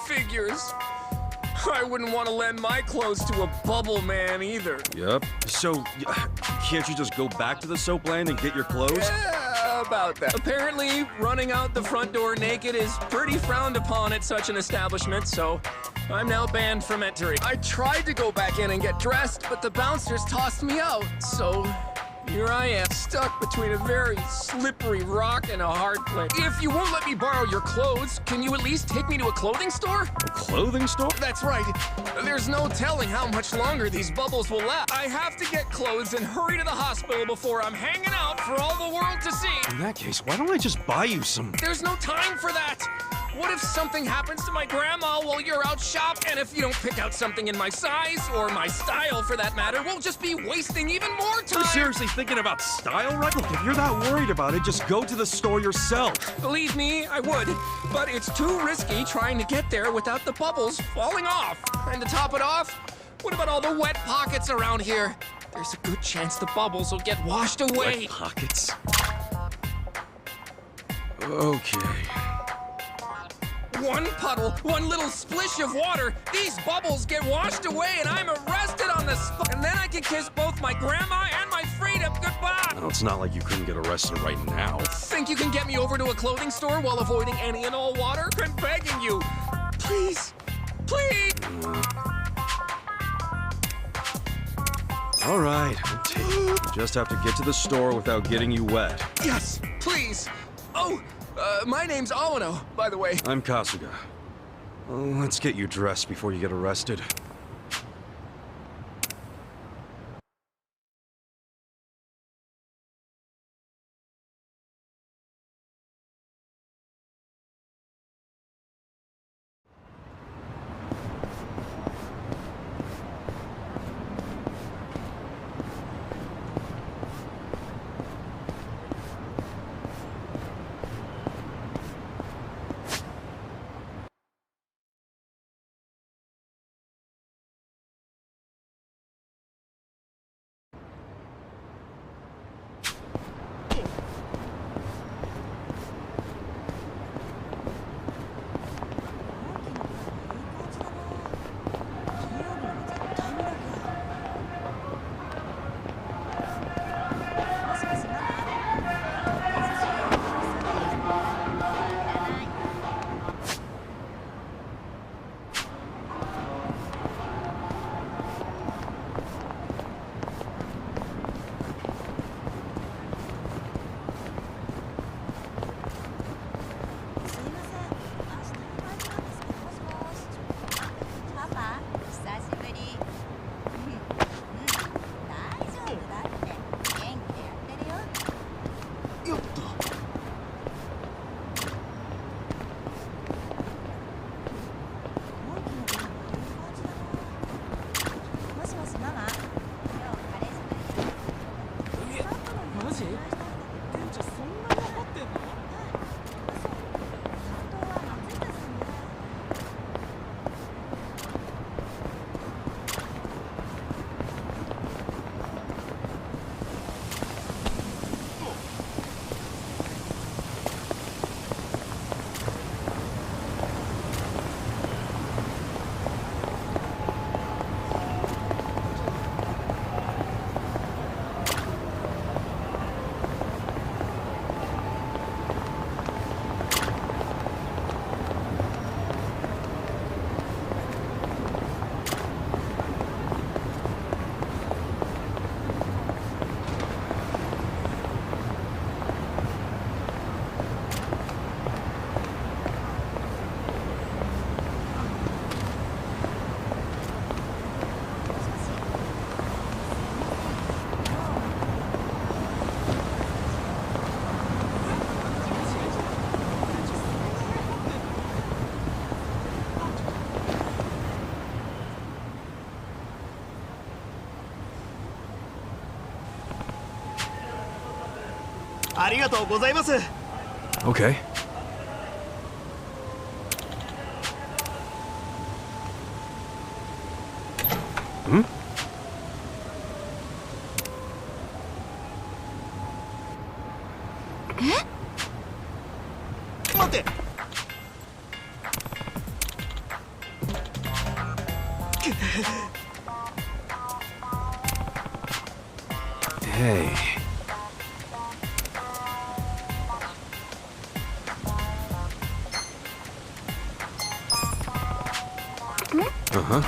Speaker 16: Figures. I wouldn't want to lend my clothes to a bubble man either.
Speaker 1: Yep. So, can't you just go back to the soapland and get your clothes?
Speaker 16: Yeah, about that. Apparently, running out the front door naked is pretty frowned upon at such an establishment, so I'm now banned from entering. I tried to go back in and get dressed, but the bouncers tossed me out, so here I am, stuck between a very slippery rock and a hard place. If you won't let me borrow your clothes, can you at least take me to a clothing store?
Speaker 1: A clothing store?
Speaker 16: That's right. There's no telling how much longer these bubbles will last. I have to get clothes and hurry to the hospital before I'm hanging out for all the world to see.
Speaker 1: In that case, why don't I just buy you some?
Speaker 16: There's no time for that. What if something happens to my grandma while you're out shopping? And if you don't pick out something in my size, or my style for that matter, we'll just be wasting even more time.
Speaker 1: You're seriously thinking about style, right? Look, if you're that worried about it, just go to the store yourself.
Speaker 16: Believe me, I would. But it's too risky trying to get there without the bubbles falling off. And to top it off, what about all the wet pockets around here? There's a good chance the bubbles will get washed away.
Speaker 1: Wet pockets? Okay.
Speaker 16: One puddle, one little splish of water, these bubbles get washed away and I'm arrested on the spot. And then I can kiss both my grandma and my freedom goodbye.
Speaker 1: Well, it's not like you couldn't get arrested right now.
Speaker 16: Think you can get me over to a clothing store while avoiding any and all water? I'm begging you. Please. Please.
Speaker 1: All right, I'll take it. You just have to get to the store without getting you wet.
Speaker 16: Yes, please. Oh, my name's Awano, by the way.
Speaker 1: I'm Kasuga. Let's get you dressed before you get arrested.
Speaker 17: ありがとうございます。
Speaker 1: Okay. Hmm?
Speaker 17: Eh? 待って。
Speaker 1: Hey. Uh-huh.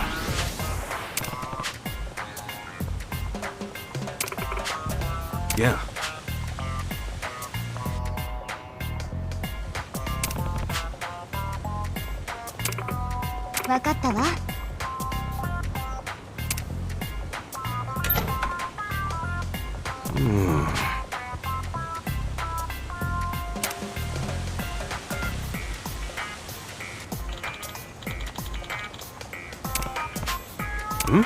Speaker 1: Yeah. Hmm. Hmm?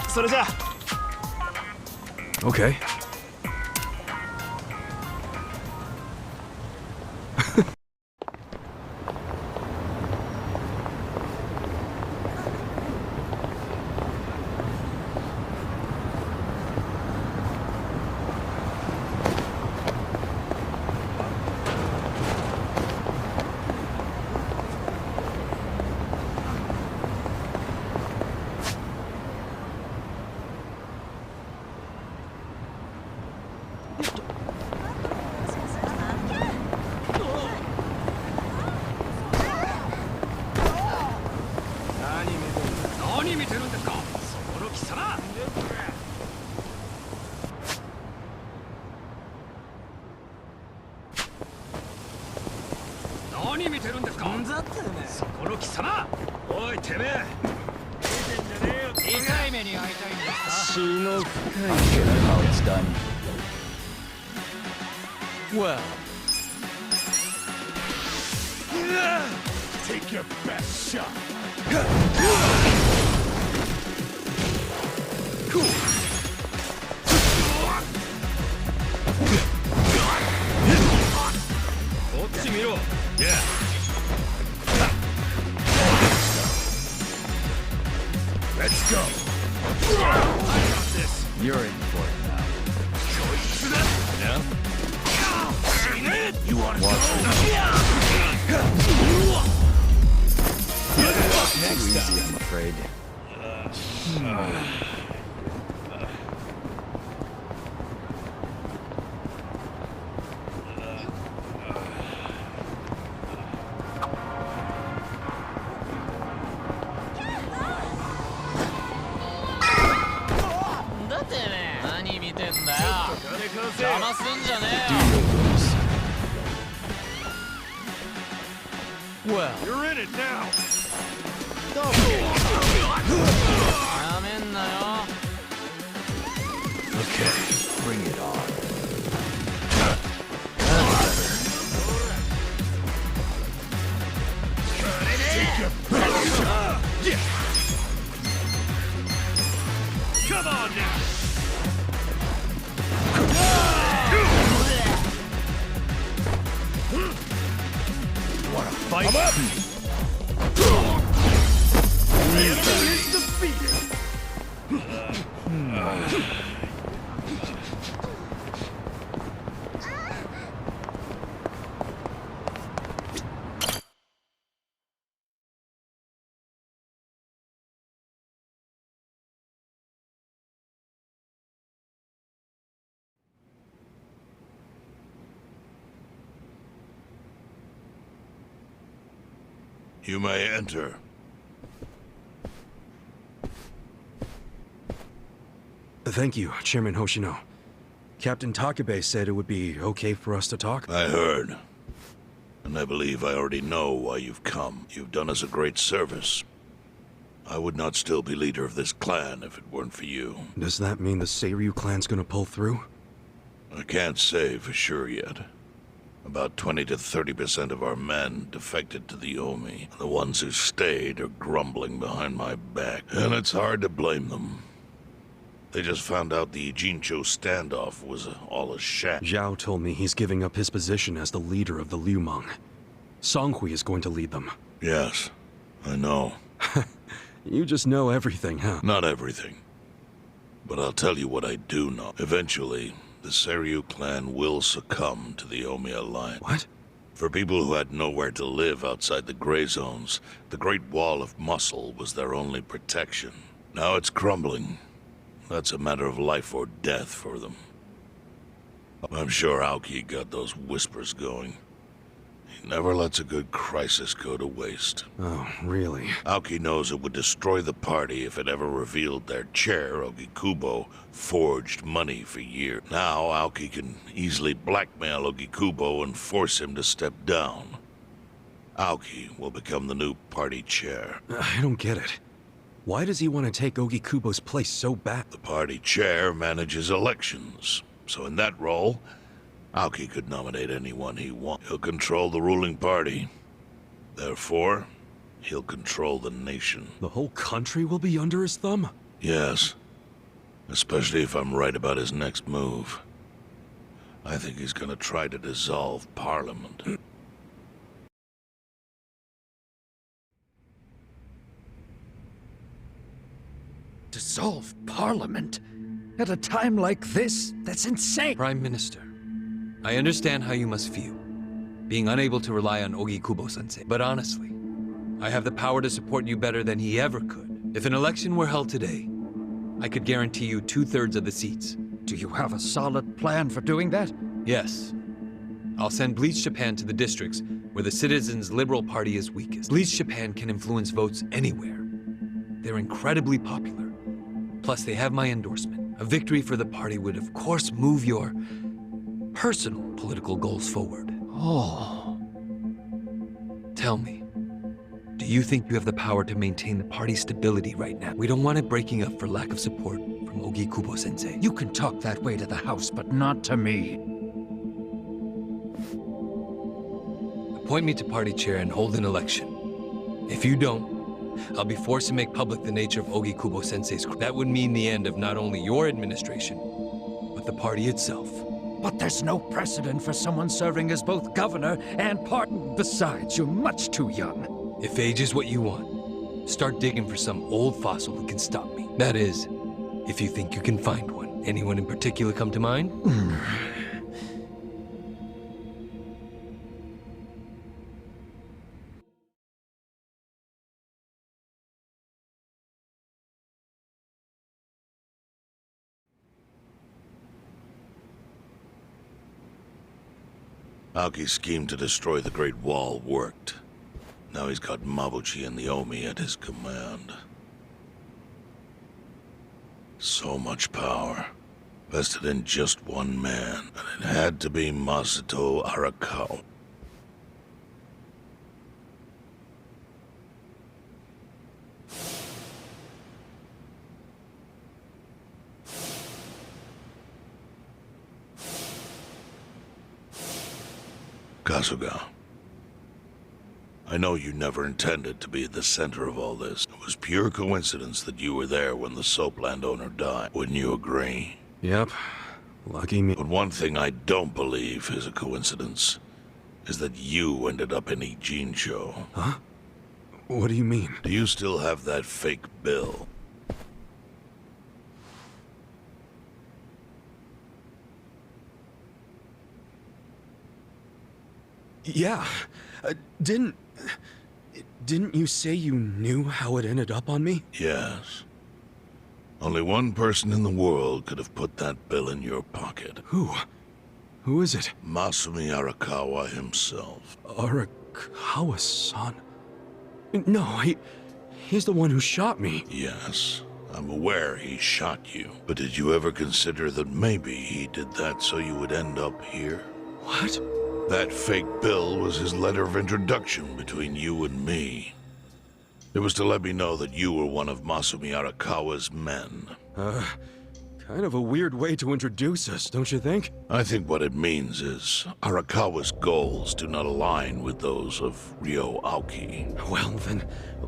Speaker 17: それじゃあ。
Speaker 1: Okay.
Speaker 4: How it's done. Well.
Speaker 8: Take your best shot.
Speaker 10: Yeah.
Speaker 8: Let's go.
Speaker 4: You're in for it now.
Speaker 10: Yeah?
Speaker 8: You want to
Speaker 4: Watch
Speaker 8: Next
Speaker 4: Too
Speaker 8: time.
Speaker 4: easy, I'm afraid. Well.
Speaker 8: You're in it now.
Speaker 4: Okay, bring it on.
Speaker 8: Take your best shot. Yeah. Come on now.
Speaker 10: Wanna fight?
Speaker 8: I'm up. The enemy is defeated.
Speaker 15: You may enter.
Speaker 1: Thank you, Chairman Hoshino. Captain Takabe said it would be okay for us to talk.
Speaker 15: I heard. And I believe I already know why you've come. You've done us a great service. I would not still be leader of this clan if it weren't for you.
Speaker 1: Does that mean the Seiryu clan's gonna pull through?
Speaker 15: I can't say for sure yet. About 20 to 30% of our men defected to the Omi. The ones who stayed are grumbling behind my back, and it's hard to blame them. They just found out the Jincho standoff was all a sham.
Speaker 1: Zhao told me he's giving up his position as the leader of the Liu Meng. Songhui is going to lead them.
Speaker 15: Yes, I know.
Speaker 1: You just know everything, huh?
Speaker 15: Not everything. But I'll tell you what I do know. Eventually, the Seiryu clan will succumb to the Omi Alliance.
Speaker 1: What?
Speaker 15: For people who had nowhere to live outside the gray zones, the Great Wall of Muscle was their only protection. Now it's crumbling. That's a matter of life or death for them. I'm sure Aoki got those whispers going. He never lets a good crisis go to waste.
Speaker 1: Oh, really?
Speaker 15: Aoki knows it would destroy the party if it ever revealed their chair, Ogikubo, forged money for years. Now Aoki can easily blackmail Ogikubo and force him to step down. Aoki will become the new party chair.
Speaker 1: I don't get it. Why does he want to take Ogikubo's place so bad?
Speaker 15: The party chair manages elections, so in that role, Aoki could nominate anyone he wants. He'll control the ruling party. Therefore, he'll control the nation.
Speaker 1: The whole country will be under his thumb?
Speaker 15: Yes. Especially if I'm right about his next move. I think he's gonna try to dissolve Parliament.
Speaker 18: Dissolve Parliament? At a time like this? That's insane!
Speaker 19: Prime Minister, I understand how you must feel, being unable to rely on Ogikubo-sensei. But honestly, I have the power to support you better than he ever could. If an election were held today, I could guarantee you 2/3 of the seats.
Speaker 18: Do you have a solid plan for doing that?
Speaker 19: Yes. I'll send Bleach Japan to the districts where the Citizens' Liberal Party is weakest. Bleach Japan can influence votes anywhere. They're incredibly popular. Plus, they have my endorsement. A victory for the party would, of course, move your personal political goals forward.
Speaker 18: Oh.
Speaker 19: Tell me, do you think you have the power to maintain the party's stability right now? We don't want it breaking up for lack of support from Ogikubo-sensei.
Speaker 18: You can talk that way to the house, but not to me.
Speaker 19: Appoint me to party chair and hold an election. If you don't, I'll be forced to make public the nature of Ogikubo-sensei's crime. That would mean the end of not only your administration, but the party itself.
Speaker 18: But there's no precedent for someone serving as both governor and partner. Besides, you're much too young.
Speaker 19: If age is what you want, start digging for some old fossil that can stop me. That is, if you think you can find one. Anyone in particular come to mind?
Speaker 15: Aoki's scheme to destroy the Great Wall worked. Now he's got Mabuchi and the Omi at his command. So much power, vested in just one man, and it had to be Masato Arakawa. Kasuga, I know you never intended to be at the center of all this. It was pure coincidence that you were there when the soap landowner died. Wouldn't you agree?
Speaker 1: Yep. Lucky me.
Speaker 15: But one thing I don't believe is a coincidence, is that you ended up in Ijincho.
Speaker 1: Huh? What do you mean?
Speaker 15: Do you still have that fake bill?
Speaker 1: Yeah. Didn't you say you knew how it ended up on me?
Speaker 15: Yes. Only one person in the world could have put that bill in your pocket.
Speaker 1: Who? Who is it?
Speaker 15: Masumi Arakawa himself.
Speaker 1: Arakawa-san? No, he's the one who shot me.
Speaker 15: Yes, I'm aware he shot you. But did you ever consider that maybe he did that so you would end up here?
Speaker 1: What?
Speaker 15: That fake bill was his letter of introduction between you and me. It was to let me know that you were one of Masumi Arakawa's men.
Speaker 1: Kind of a weird way to introduce us, don't you think?
Speaker 15: I think what it means is Arakawa's goals do not align with those of Ryo Aoki.
Speaker 1: Well, then,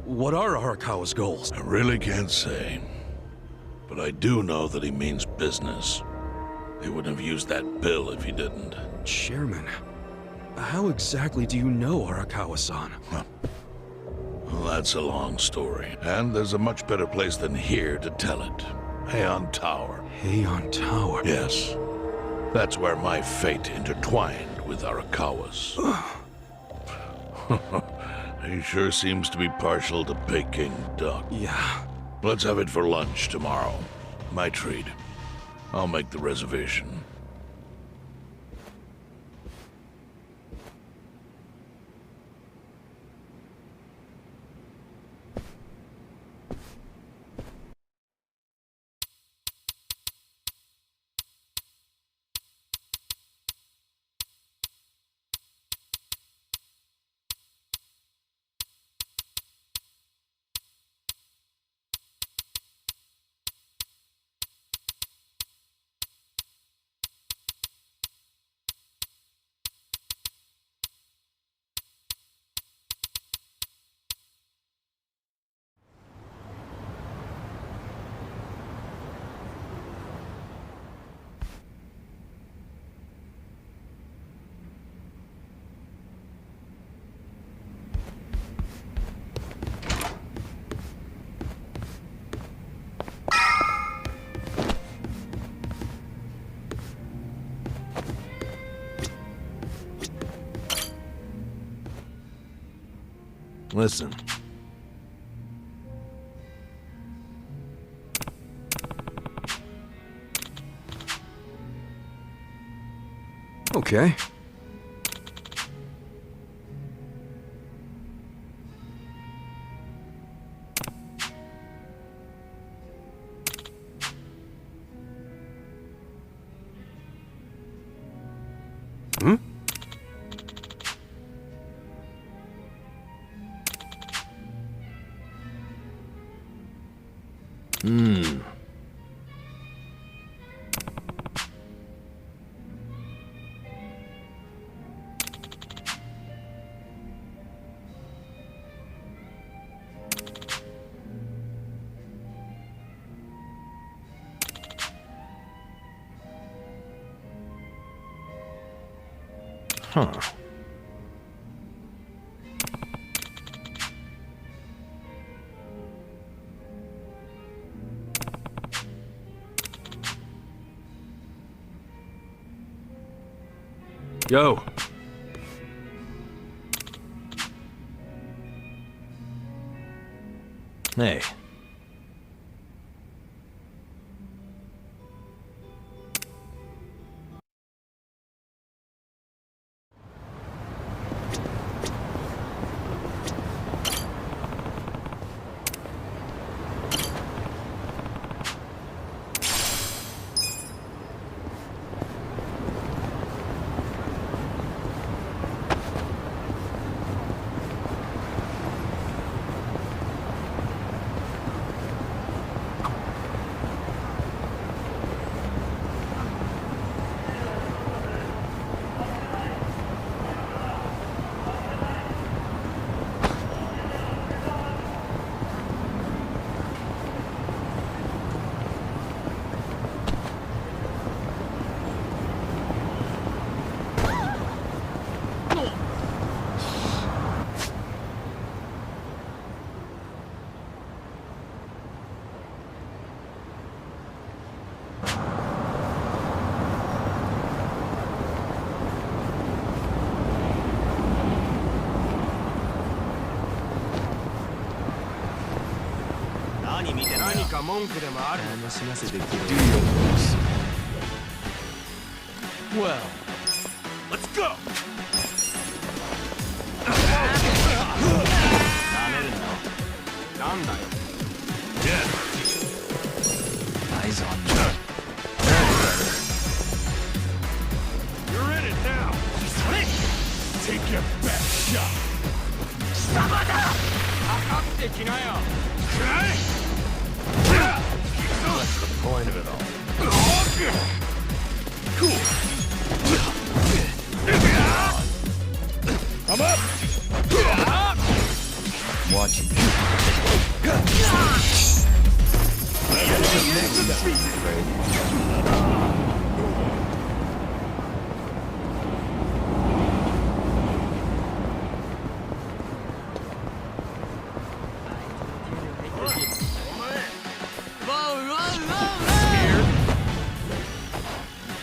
Speaker 1: what are Arakawa's goals?
Speaker 15: I really can't say. But I do know that he means business. He wouldn't have used that bill if he didn't.
Speaker 1: Chairman, how exactly do you know Arakawa-san?
Speaker 15: Well, that's a long story. And there's a much better place than here to tell it. Heian Tower.
Speaker 1: Heian Tower?
Speaker 15: Yes. That's where my fate intertwined with Arakawa's. He sure seems to be partial to Peking duck.
Speaker 1: Yeah.
Speaker 15: Let's have it for lunch tomorrow. My treat. I'll make the reservation.
Speaker 10: Listen.
Speaker 1: Okay. Hmm? Huh. Yo.
Speaker 10: Hey. Well, let's go!
Speaker 4: Eyes on me.
Speaker 8: You're in it now. Take your best shot.
Speaker 10: That's the point of it all.
Speaker 8: I'm up!
Speaker 4: Watch it.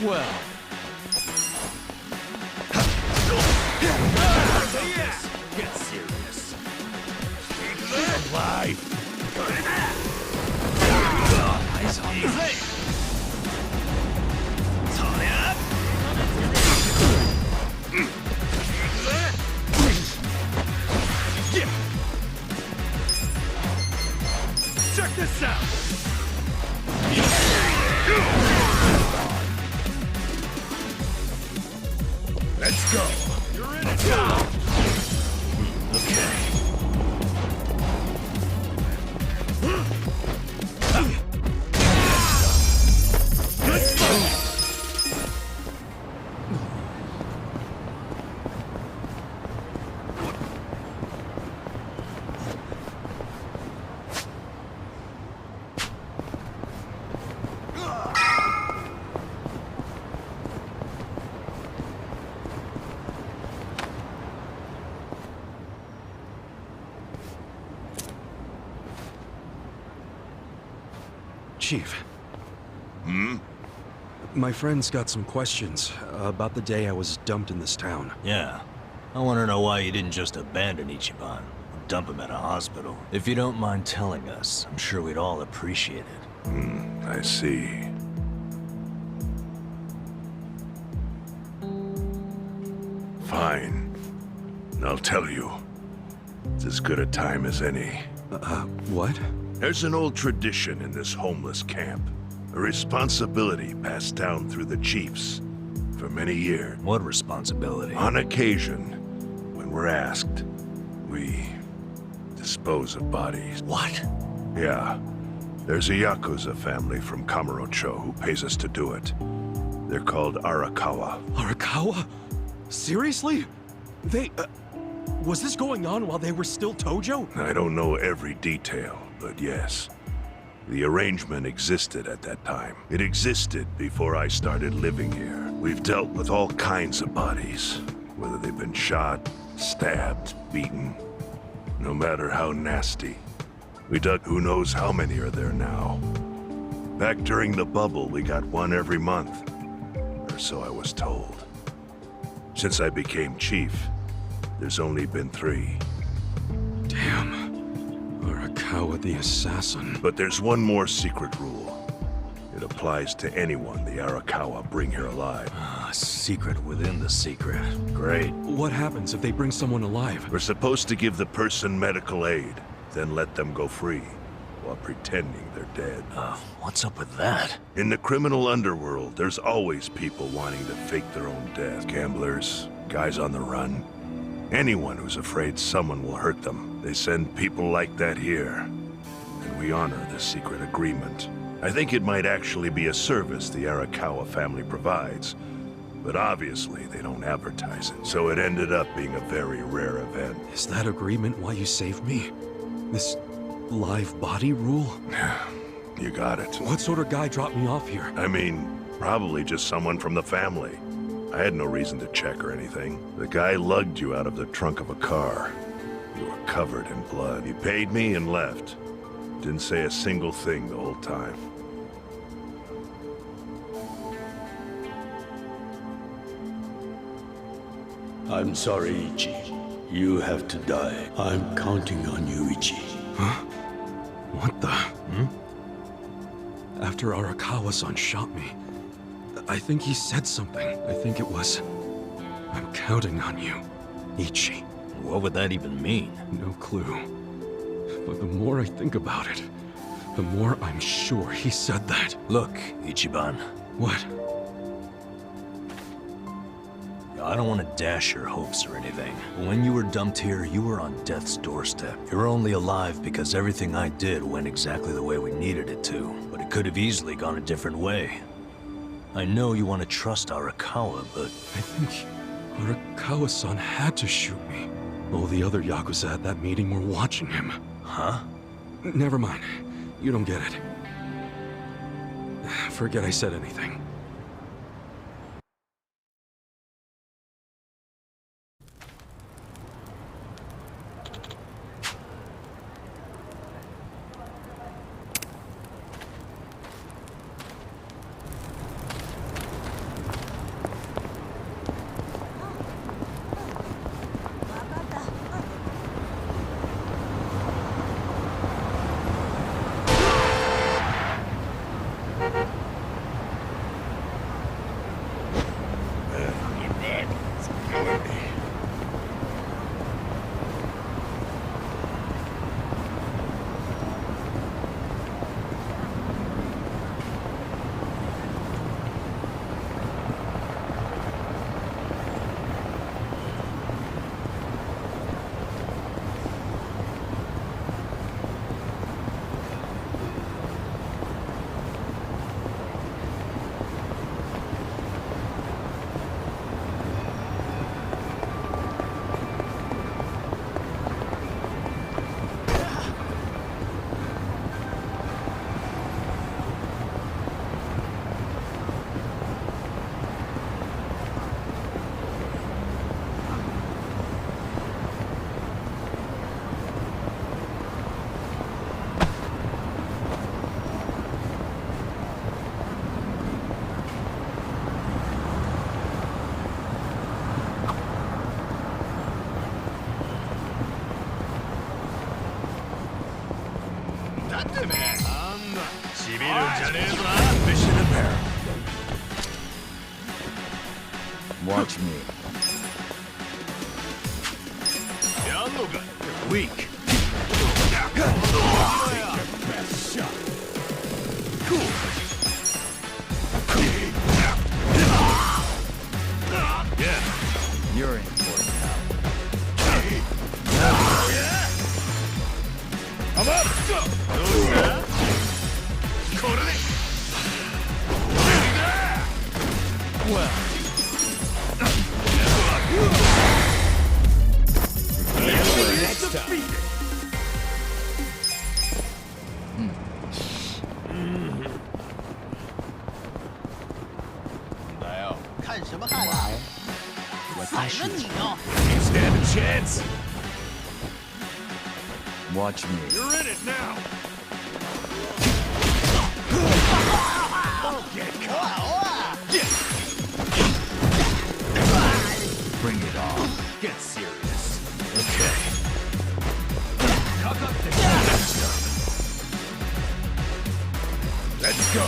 Speaker 10: Well. Get serious.
Speaker 8: Alive!
Speaker 10: Eyes on the
Speaker 8: Check this out! Let's go! You're in it now!
Speaker 10: Okay.
Speaker 8: Let's go!
Speaker 1: Chief.
Speaker 15: Hmm?
Speaker 1: My friend's got some questions about the day I was dumped in this town.
Speaker 10: Yeah. I want to know why you didn't just abandon Ichiban. Dump him at a hospital. If you don't mind telling us, I'm sure we'd all appreciate it.
Speaker 15: I see. Fine. I'll tell you. It's as good a time as any.
Speaker 1: What?
Speaker 15: There's an old tradition in this homeless camp. A responsibility passed down through the chiefs for many years.
Speaker 10: What responsibility?
Speaker 15: On occasion, when we're asked, we dispose of bodies.
Speaker 10: What?
Speaker 15: Yeah. There's a Yakuza family from Kamurocho who pays us to do it. They're called Arakawa.
Speaker 1: Arakawa? Seriously? They, was this going on while they were still Tojo?
Speaker 15: I don't know every detail, but yes. The arrangement existed at that time. It existed before I started living here. We've dealt with all kinds of bodies, whether they've been shot, stabbed, beaten, no matter how nasty. We dug who knows how many are there now. Back during the bubble, we got one every month, or so I was told. Since I became chief, there's only been 3.
Speaker 1: Damn. Arakawa the assassin.
Speaker 15: But there's one more secret rule. It applies to anyone the Arakawa bring here alive.
Speaker 10: Secret within the secret. Great.
Speaker 1: What happens if they bring someone alive?
Speaker 15: We're supposed to give the person medical aid, then let them go free, while pretending they're dead.
Speaker 10: What's up with that?
Speaker 15: In the criminal underworld, there's always people wanting to fake their own death. Gamblers, guys on the run. Anyone who's afraid someone will hurt them. They send people like that here, and we honor the secret agreement. I think it might actually be a service the Arakawa family provides, but obviously they don't advertise it, so it ended up being a very rare event.
Speaker 1: Is that agreement why you saved me? This live body rule?
Speaker 15: You got it.
Speaker 1: What sort of guy dropped me off here?
Speaker 15: I mean, probably just someone from the family. I had no reason to check or anything. The guy lugged you out of the trunk of a car. You were covered in blood. He paid me and left. Didn't say a single thing the whole time.
Speaker 12: I'm sorry, Ichi. You have to die. I'm counting on you, Ichi.
Speaker 1: Huh? What the? After Arakawa-san shot me, I think he said something. I think it was, I'm counting on you, Ichi.
Speaker 10: What would that even mean?
Speaker 1: No clue. But the more I think about it, the more I'm sure he said that.
Speaker 10: Look, Ichiban.
Speaker 1: What?
Speaker 10: I don't want to dash your hopes or anything. But when you were dumped here, you were on death's doorstep. You're only alive because everything I did went exactly the way we needed it to. But it could have easily gone a different way. I know you want to trust Arakawa, but...
Speaker 1: I think Arakawa-san had to shoot me. All the other Yakuza at that meeting were watching him.
Speaker 10: Huh?
Speaker 1: Never mind. You don't get it. Forget I said anything.
Speaker 4: Watch me.
Speaker 10: Weak.
Speaker 4: You're in for it now.
Speaker 10: I'm up! Well. Next time.
Speaker 17: 看什么看啊？宰了你哦！
Speaker 10: You stand a chance.
Speaker 4: Watch me.
Speaker 10: You're in it now. Don't get caught.
Speaker 4: Bring it on.
Speaker 10: Get serious. Okay. Cock up the next up. Let's go.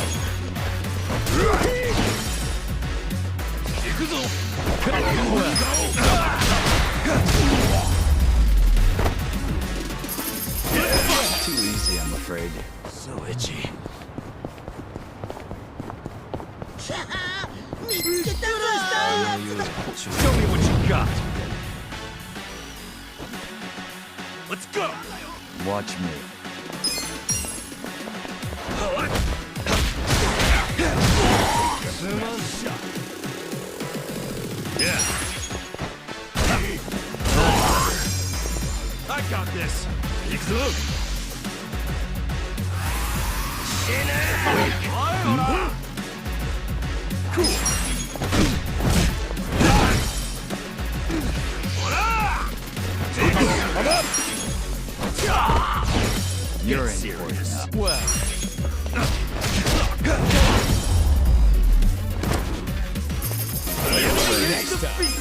Speaker 4: Too easy, I'm afraid.
Speaker 10: So itchy. Show me what you got. Let's go.
Speaker 4: Watch me.
Speaker 10: Yeah. I got this.
Speaker 4: You're in
Speaker 10: serious.
Speaker 4: for it now.
Speaker 10: Well. Next time.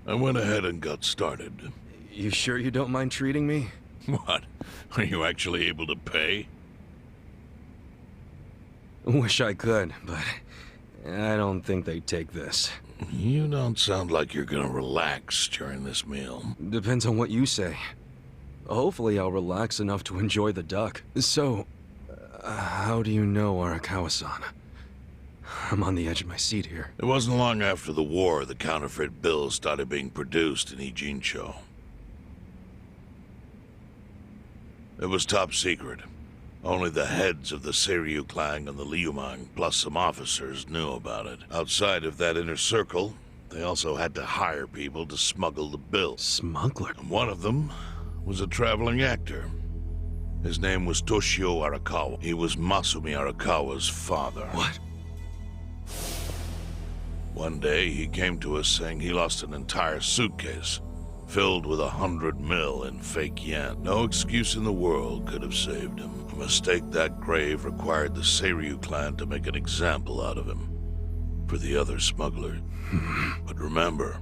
Speaker 15: I went ahead and got started.
Speaker 1: You sure you don't mind treating me?
Speaker 15: What? Are you actually able to pay?
Speaker 1: Wish I could, but I don't think they'd take this.
Speaker 15: You don't sound like you're gonna relax during this meal.
Speaker 1: Depends on what you say. Hopefully I'll relax enough to enjoy the duck. So, how do you know Arakawa-san? I'm on the edge of my seat here.
Speaker 15: It wasn't long after the war the counterfeit bills started being produced in Ijincho. It was top secret. Only the heads of the Seiryu clan and the Liumang, plus some officers, knew about it. Outside of that inner circle, they also had to hire people to smuggle the bills.
Speaker 1: Smuggler?
Speaker 15: And one of them was a traveling actor. His name was Toshio Arakawa. He was Masumi Arakawa's father.
Speaker 1: What?
Speaker 15: One day, he came to us saying he lost an entire suitcase filled with 100 mil in fake yen. No excuse in the world could have saved him. A mistake that grave required the Seiryu clan to make an example out of him for the other smugglers. But remember,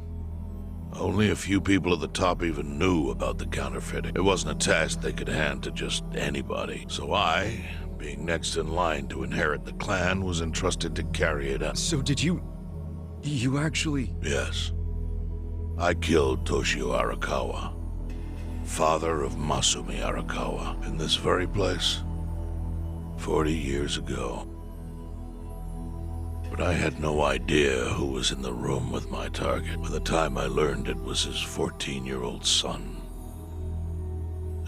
Speaker 15: only a few people at the top even knew about the counterfeiting. It wasn't a task they could hand to just anybody. So I, being next in line to inherit the clan, was entrusted to carry it out.
Speaker 1: So did you actually...
Speaker 15: Yes. I killed Toshio Arakawa, father of Masumi Arakawa, in this very place, 40 years ago. But I had no idea who was in the room with my target. By the time I learned it was his 14-year-old son,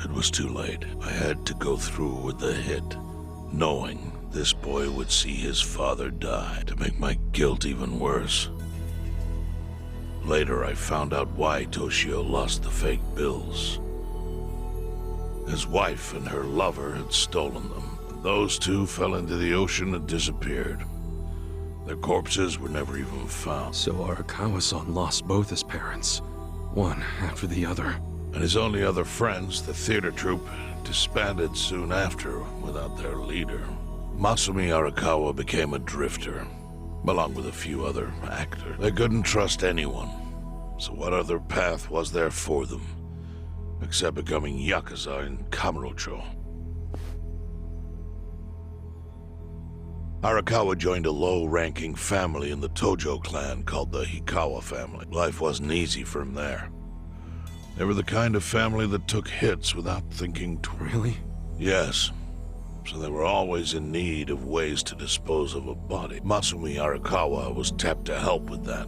Speaker 15: it was too late. I had to go through with the hit, knowing this boy would see his father die. To make my guilt even worse, later I found out why Toshio lost the fake bills. His wife and her lover had stolen them. Those two fell into the ocean and disappeared. Their corpses were never even found.
Speaker 1: So Arakawa-san lost both his parents, one after the other.
Speaker 15: And his only other friends, the theater troupe, disbanded soon after without their leader. Masumi Arakawa became a drifter, along with a few other actors. They couldn't trust anyone, so what other path was there for them, except becoming Yakuza in Kamurocho? Arakawa joined a low-ranking family in the Tojo clan called the Hikawa family. Life wasn't easy for him there. They were the kind of family that took hits without thinking twice.
Speaker 1: Really?
Speaker 15: Yes. So they were always in need of ways to dispose of a body. Masumi Arakawa was tapped to help with that,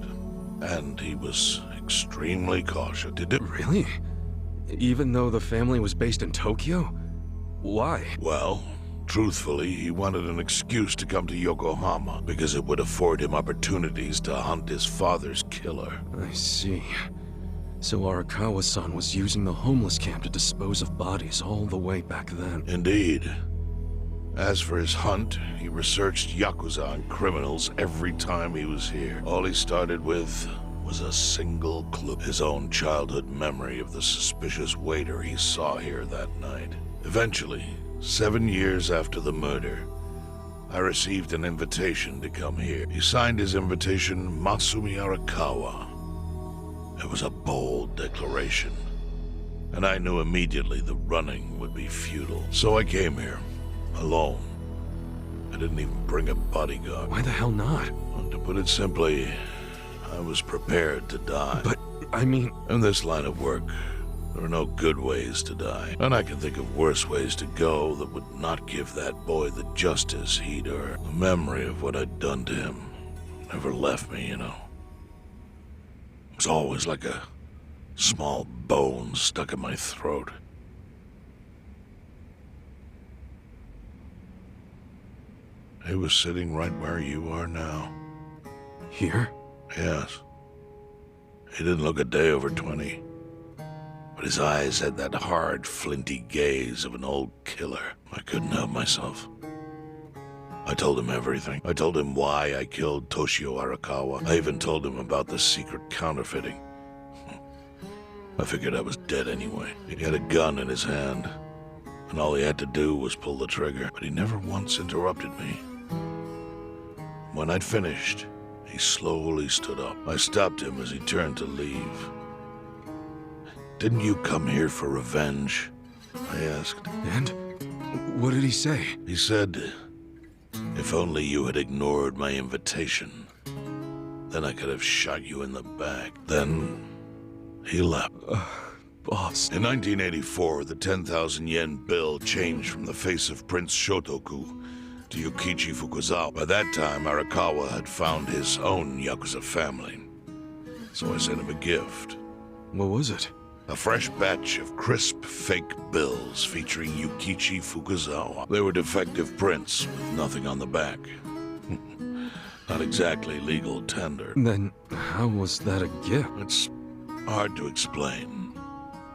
Speaker 15: and he was extremely cautious.
Speaker 1: Really? Even though the family was based in Tokyo? Why?
Speaker 15: Well, truthfully, he wanted an excuse to come to Yokohama, because it would afford him opportunities to hunt his father's killer.
Speaker 1: I see. So Arakawa-san was using the homeless camp to dispose of bodies all the way back then.
Speaker 15: Indeed. As for his hunt, he researched Yakuza and criminals every time he was here. All he started with was a single clue: his own childhood memory of the suspicious waiter he saw here that night. Eventually, 7 years after the murder, I received an invitation to come here. He signed his invitation Masumi Arakawa. It was a bold declaration, and I knew immediately the running would be futile. So I came here, alone. I didn't even bring a bodyguard.
Speaker 1: Why the hell not?
Speaker 15: Well, to put it simply, I was prepared to die.
Speaker 1: But, I mean...
Speaker 15: In this line of work, there are no good ways to die. And I can think of worse ways to go that would not give that boy the justice he'd earned. The memory of what I'd done to him never left me, you know. It was always like a small bone stuck in my throat. He was sitting right where you are now.
Speaker 1: Here?
Speaker 15: Yes. He didn't look a day over 20. But his eyes had that hard, flinty gaze of an old killer. I couldn't help myself. I told him everything. I told him why I killed Toshio Arakawa. I even told him about the secret counterfeiting. I figured I was dead anyway. He had a gun in his hand, and all he had to do was pull the trigger. But he never once interrupted me. When I'd finished, he slowly stood up. I stopped him as he turned to leave. Didn't you come here for revenge? I asked.
Speaker 1: And? What did he say?
Speaker 15: He said, if only you had ignored my invitation, then I could have shot you in the back. Then he left.
Speaker 1: Boss.
Speaker 15: In 1984, the 10,000 yen bill changed from the face of Prince Shotoku to Yukichi Fukuzawa. By that time, Arakawa had found his own Yakuza family. So I sent him a gift.
Speaker 1: What was it?
Speaker 15: A fresh batch of crisp, fake bills featuring Yukichi Fukuzawa. They were defective prints with nothing on the back. Not exactly legal tender.
Speaker 1: Then how was that a gift?
Speaker 15: It's hard to explain.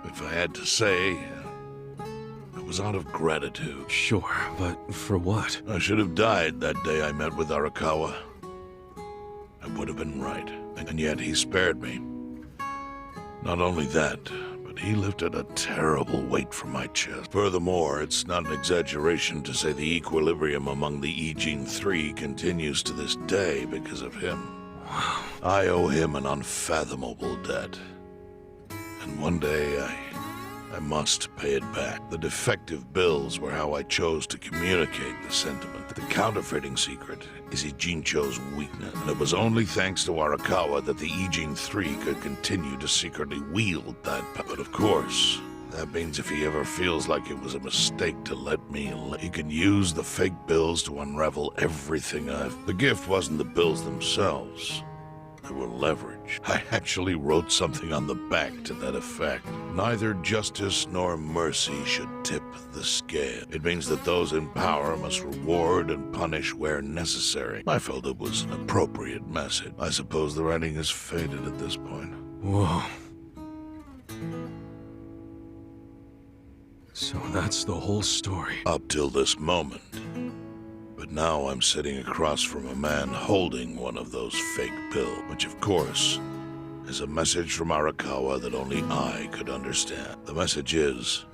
Speaker 15: If I had to say, it was out of gratitude.
Speaker 1: Sure, but for what?
Speaker 15: I should have died that day I met with Arakawa. I would have been right. And yet he spared me. Not only that, but he lifted a terrible weight from my chest. Furthermore, it's not an exaggeration to say the equilibrium among the Ijin Three continues to this day because of him.
Speaker 1: Wow.
Speaker 15: I owe him an unfathomable debt. And one day, I must pay it back. The defective bills were how I chose to communicate the sentiment. The counterfeiting secret is Ijincho's weakness, and it was only thanks to Arakawa that the Ijin Three could continue to secretly wield that power. But of course, that means if he ever feels like it was a mistake to let me live, he can use the fake bills to unravel everything I've... The gift wasn't the bills themselves. They were leverage. I actually wrote something on the back to that effect. Neither justice nor mercy should tip the scale. It means that those in power must reward and punish where necessary. I felt it was an appropriate message. I suppose the writing has faded at this point.
Speaker 1: Whoa. So that's the whole story.
Speaker 15: Up till this moment. But now I'm sitting across from a man holding one of those fake bills, which of course is a message from Arakawa that only I could understand. The message is,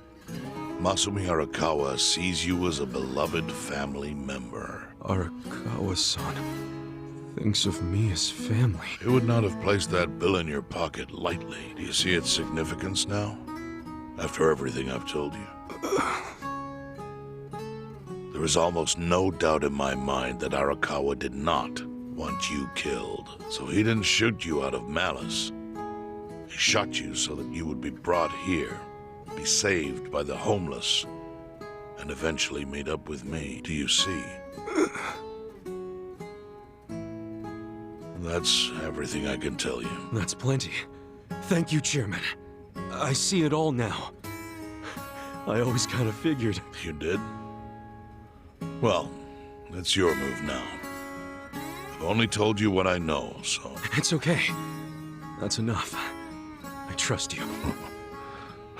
Speaker 15: Masumi Arakawa sees you as a beloved family member.
Speaker 1: Arakawa-san thinks of me as family.
Speaker 15: He would not have placed that bill in your pocket lightly. Do you see its significance now? After everything I've told you? There is almost no doubt in my mind that Arakawa did not want you killed. So he didn't shoot you out of malice. He shot you so that you would be brought here, be saved by the homeless, and eventually meet up with me. Do you see? That's everything I can tell you.
Speaker 1: That's plenty. Thank you, Chairman. I see it all now. I always kind of figured.
Speaker 15: You did? Well, it's your move now. I've only told you what I know, so...
Speaker 1: It's okay. That's enough. I trust you.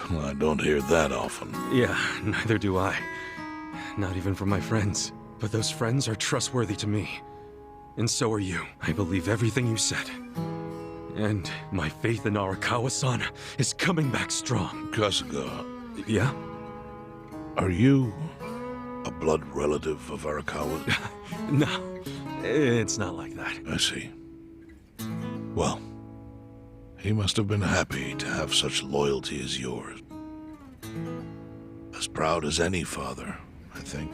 Speaker 15: Well, I don't hear that often.
Speaker 1: Yeah, neither do I. Not even from my friends. But those friends are trustworthy to me. And so are you. I believe everything you said. And my faith in Arakawa-san is coming back strong.
Speaker 15: Kasuga.
Speaker 1: Yeah?
Speaker 15: Are you a blood relative of Arakawa?
Speaker 1: No, it's not like that.
Speaker 15: I see. Well, he must have been happy to have such loyalty as yours. As proud as any father, I think.